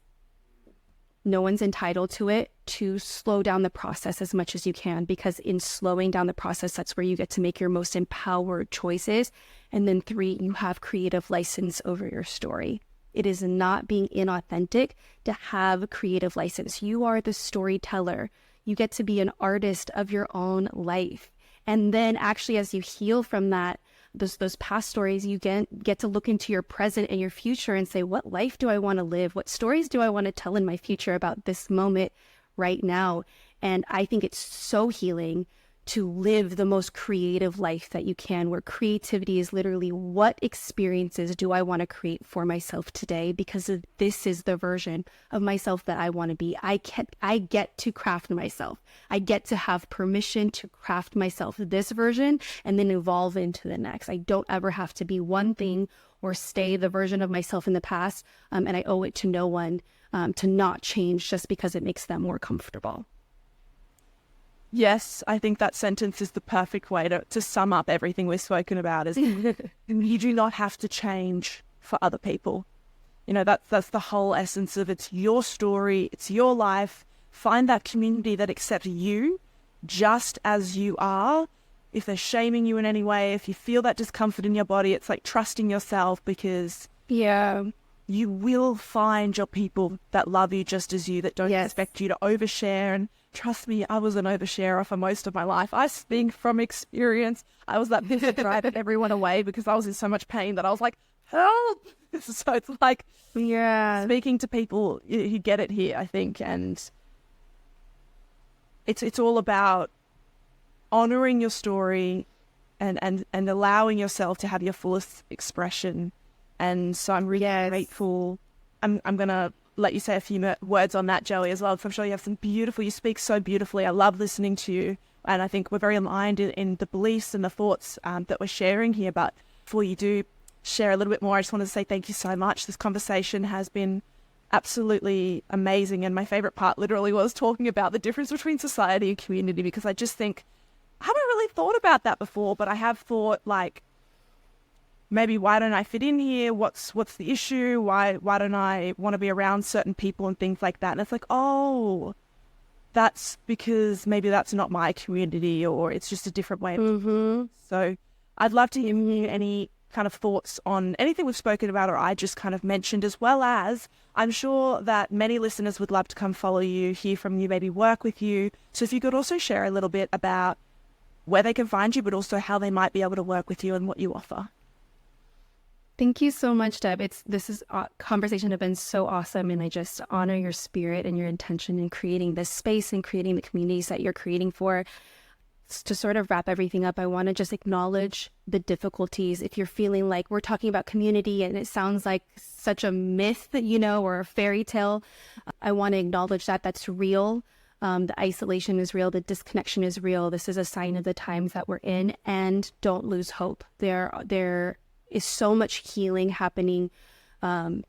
no one's entitled to it, to slow down the process as much as you can, because in slowing down the process, that's where you get to make your most empowered choices. And then 3, you have creative license over your story. It is not being inauthentic to have creative license. You are the storyteller. You get to be an artist of your own life. And then actually, as you heal from that, those past stories, you get to look into your present and your future and say, what life do I want to live? What stories do I want to tell in my future about this moment right now? And I think it's so healing to live the most creative life that you can, where creativity is literally, what experiences do I want to create for myself today? Because this is the version of myself that I want to be. I get to craft myself. I get to have permission to craft myself this version and then evolve into the next. I don't ever have to be one thing or stay the version of myself in the past. And I owe it to no one to not change just because it makes them more comfortable. Yes, I think that sentence is the perfect way to sum up everything we've spoken about, is you do not have to change for other people. That's the whole essence of it's your story, it's your life. Find that community that accepts you just as you are. If they're shaming you in any way, if you feel that discomfort in your body, it's like trusting yourself, because you will find your people that love you just as you, that don't expect you to overshare. And trust me, I was an oversharer for most of my life. I speak from experience. I was that bitch that driving everyone away because I was in so much pain that I was like, help! So it's like speaking to people, you get it here, I think. And it's all about honoring your story and allowing yourself to have your fullest expression. And so I'm really grateful. I'm going to let you say a few words on that, Joey, as well, because I'm sure you have you speak so beautifully. I love listening to you. And I think we're very aligned in the beliefs and the thoughts that we're sharing here. But before you do share a little bit more, I just want to say thank you so much. This conversation has been absolutely amazing. And my favorite part literally was talking about the difference between society and community, because I just think I haven't really thought about that before, but I have thought, like, maybe why don't I fit in here? What's the issue? Why don't I want to be around certain people and things like that? And it's like, oh, that's because maybe that's not my community, or it's just a different way. So I'd love to hear any kind of thoughts on anything we've spoken about or I just kind of mentioned, as well as I'm sure that many listeners would love to come follow you, hear from you, maybe work with you. So if you could also share a little bit about where they can find you, but also how they might be able to work with you and what you offer. Thank you so much, Deb. This conversation has been so awesome, and I just honor your spirit and your intention in creating this space and creating the communities that you're creating for. To sort of wrap everything up, I want to just acknowledge the difficulties. If you're feeling like we're talking about community and it sounds like such a myth, or a fairy tale, I want to acknowledge that that's real. The isolation is real. The disconnection is real. This is a sign of the times that we're in, and don't lose hope. There is so much healing happening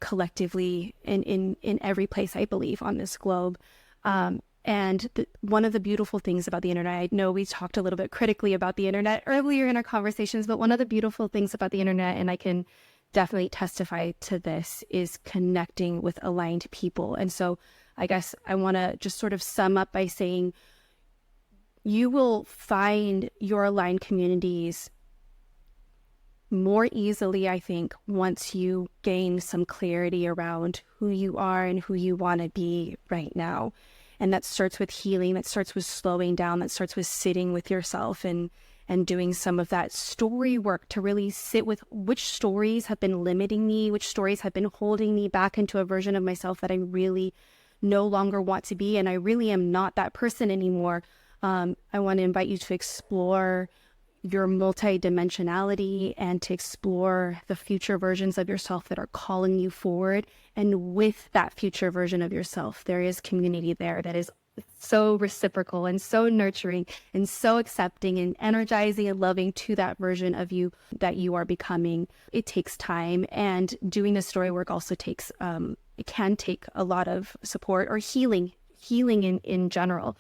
collectively in every place, I believe, on this globe. And one of the beautiful things about the internet, I know we talked a little bit critically about the internet earlier in our conversations, but one of the beautiful things about the internet, and I can definitely testify to this, is connecting with aligned people. And so I guess I want to just sort of sum up by saying you will find your aligned communities more easily, I think, once you gain some clarity around who you are and who you want to be right now. And that starts with healing, that starts with slowing down, that starts with sitting with yourself and doing some of that story work to really sit with which stories have been limiting me, which stories have been holding me back into a version of myself that I really no longer want to be. And I really am not that person anymore. I want to invite you to explore your multidimensionality and to explore the future versions of yourself that are calling you forward. And with that future version of yourself, there is community there that is so reciprocal and so nurturing and so accepting and energizing and loving to that version of you that you are becoming. It takes time, and doing the story work also takes, it can take a lot of support, or healing in general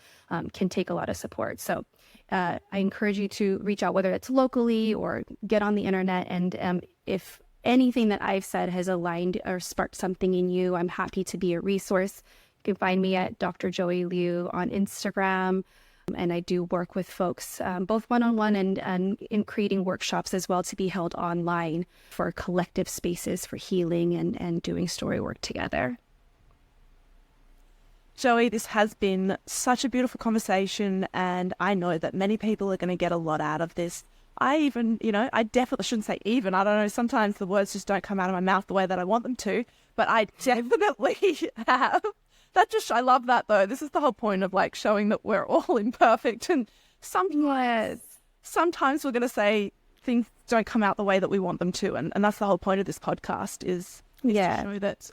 can take a lot of support. So I encourage you to reach out, whether it's locally or get on the internet. And if anything that I've said has aligned or sparked something in you, I'm happy to be a resource. You can find me at Dr. Joey Liu on Instagram. And I do work with folks both one-on-one and in creating workshops as well to be held online for collective spaces for healing and doing story work together. Joey, this has been such a beautiful conversation, and I know that many people are going to get a lot out of this. I definitely shouldn't say even. I don't know, sometimes the words just don't come out of my mouth the way that I want them to, but I definitely have. I love that though. This is the whole point of like showing that we're all imperfect, and sometimes we're going to say things don't come out the way that we want them to, and that's the whole point of this podcast is to show that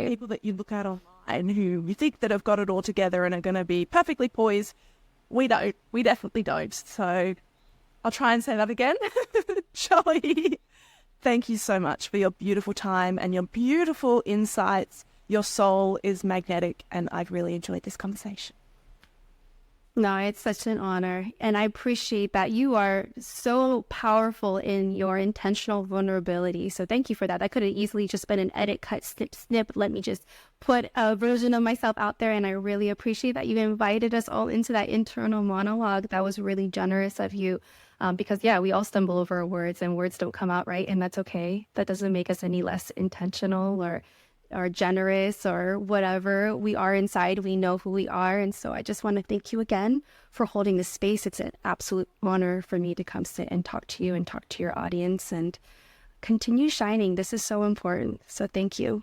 people that you look at online who you think that have got it all together and are going to be perfectly poised, we definitely don't. So I'll try and say that again. Joey, thank you so much for your beautiful time and your beautiful insights. Your soul is magnetic, and I've really enjoyed this conversation. No, it's such an honor. And I appreciate that you are so powerful in your intentional vulnerability. So thank you for that. That could have easily just been an edit, cut, snip. Let me just put a version of myself out there. And I really appreciate that you invited us all into that internal monologue. That was really generous of you. Because we all stumble over our words, and words don't come out right. And that's okay. That doesn't make us any less intentional or generous or whatever. We are inside. We know who we are. And so I just want to thank you again for holding this space. It's an absolute honor for me to come sit and talk to you and talk to your audience and continue shining. This is so important. So thank you.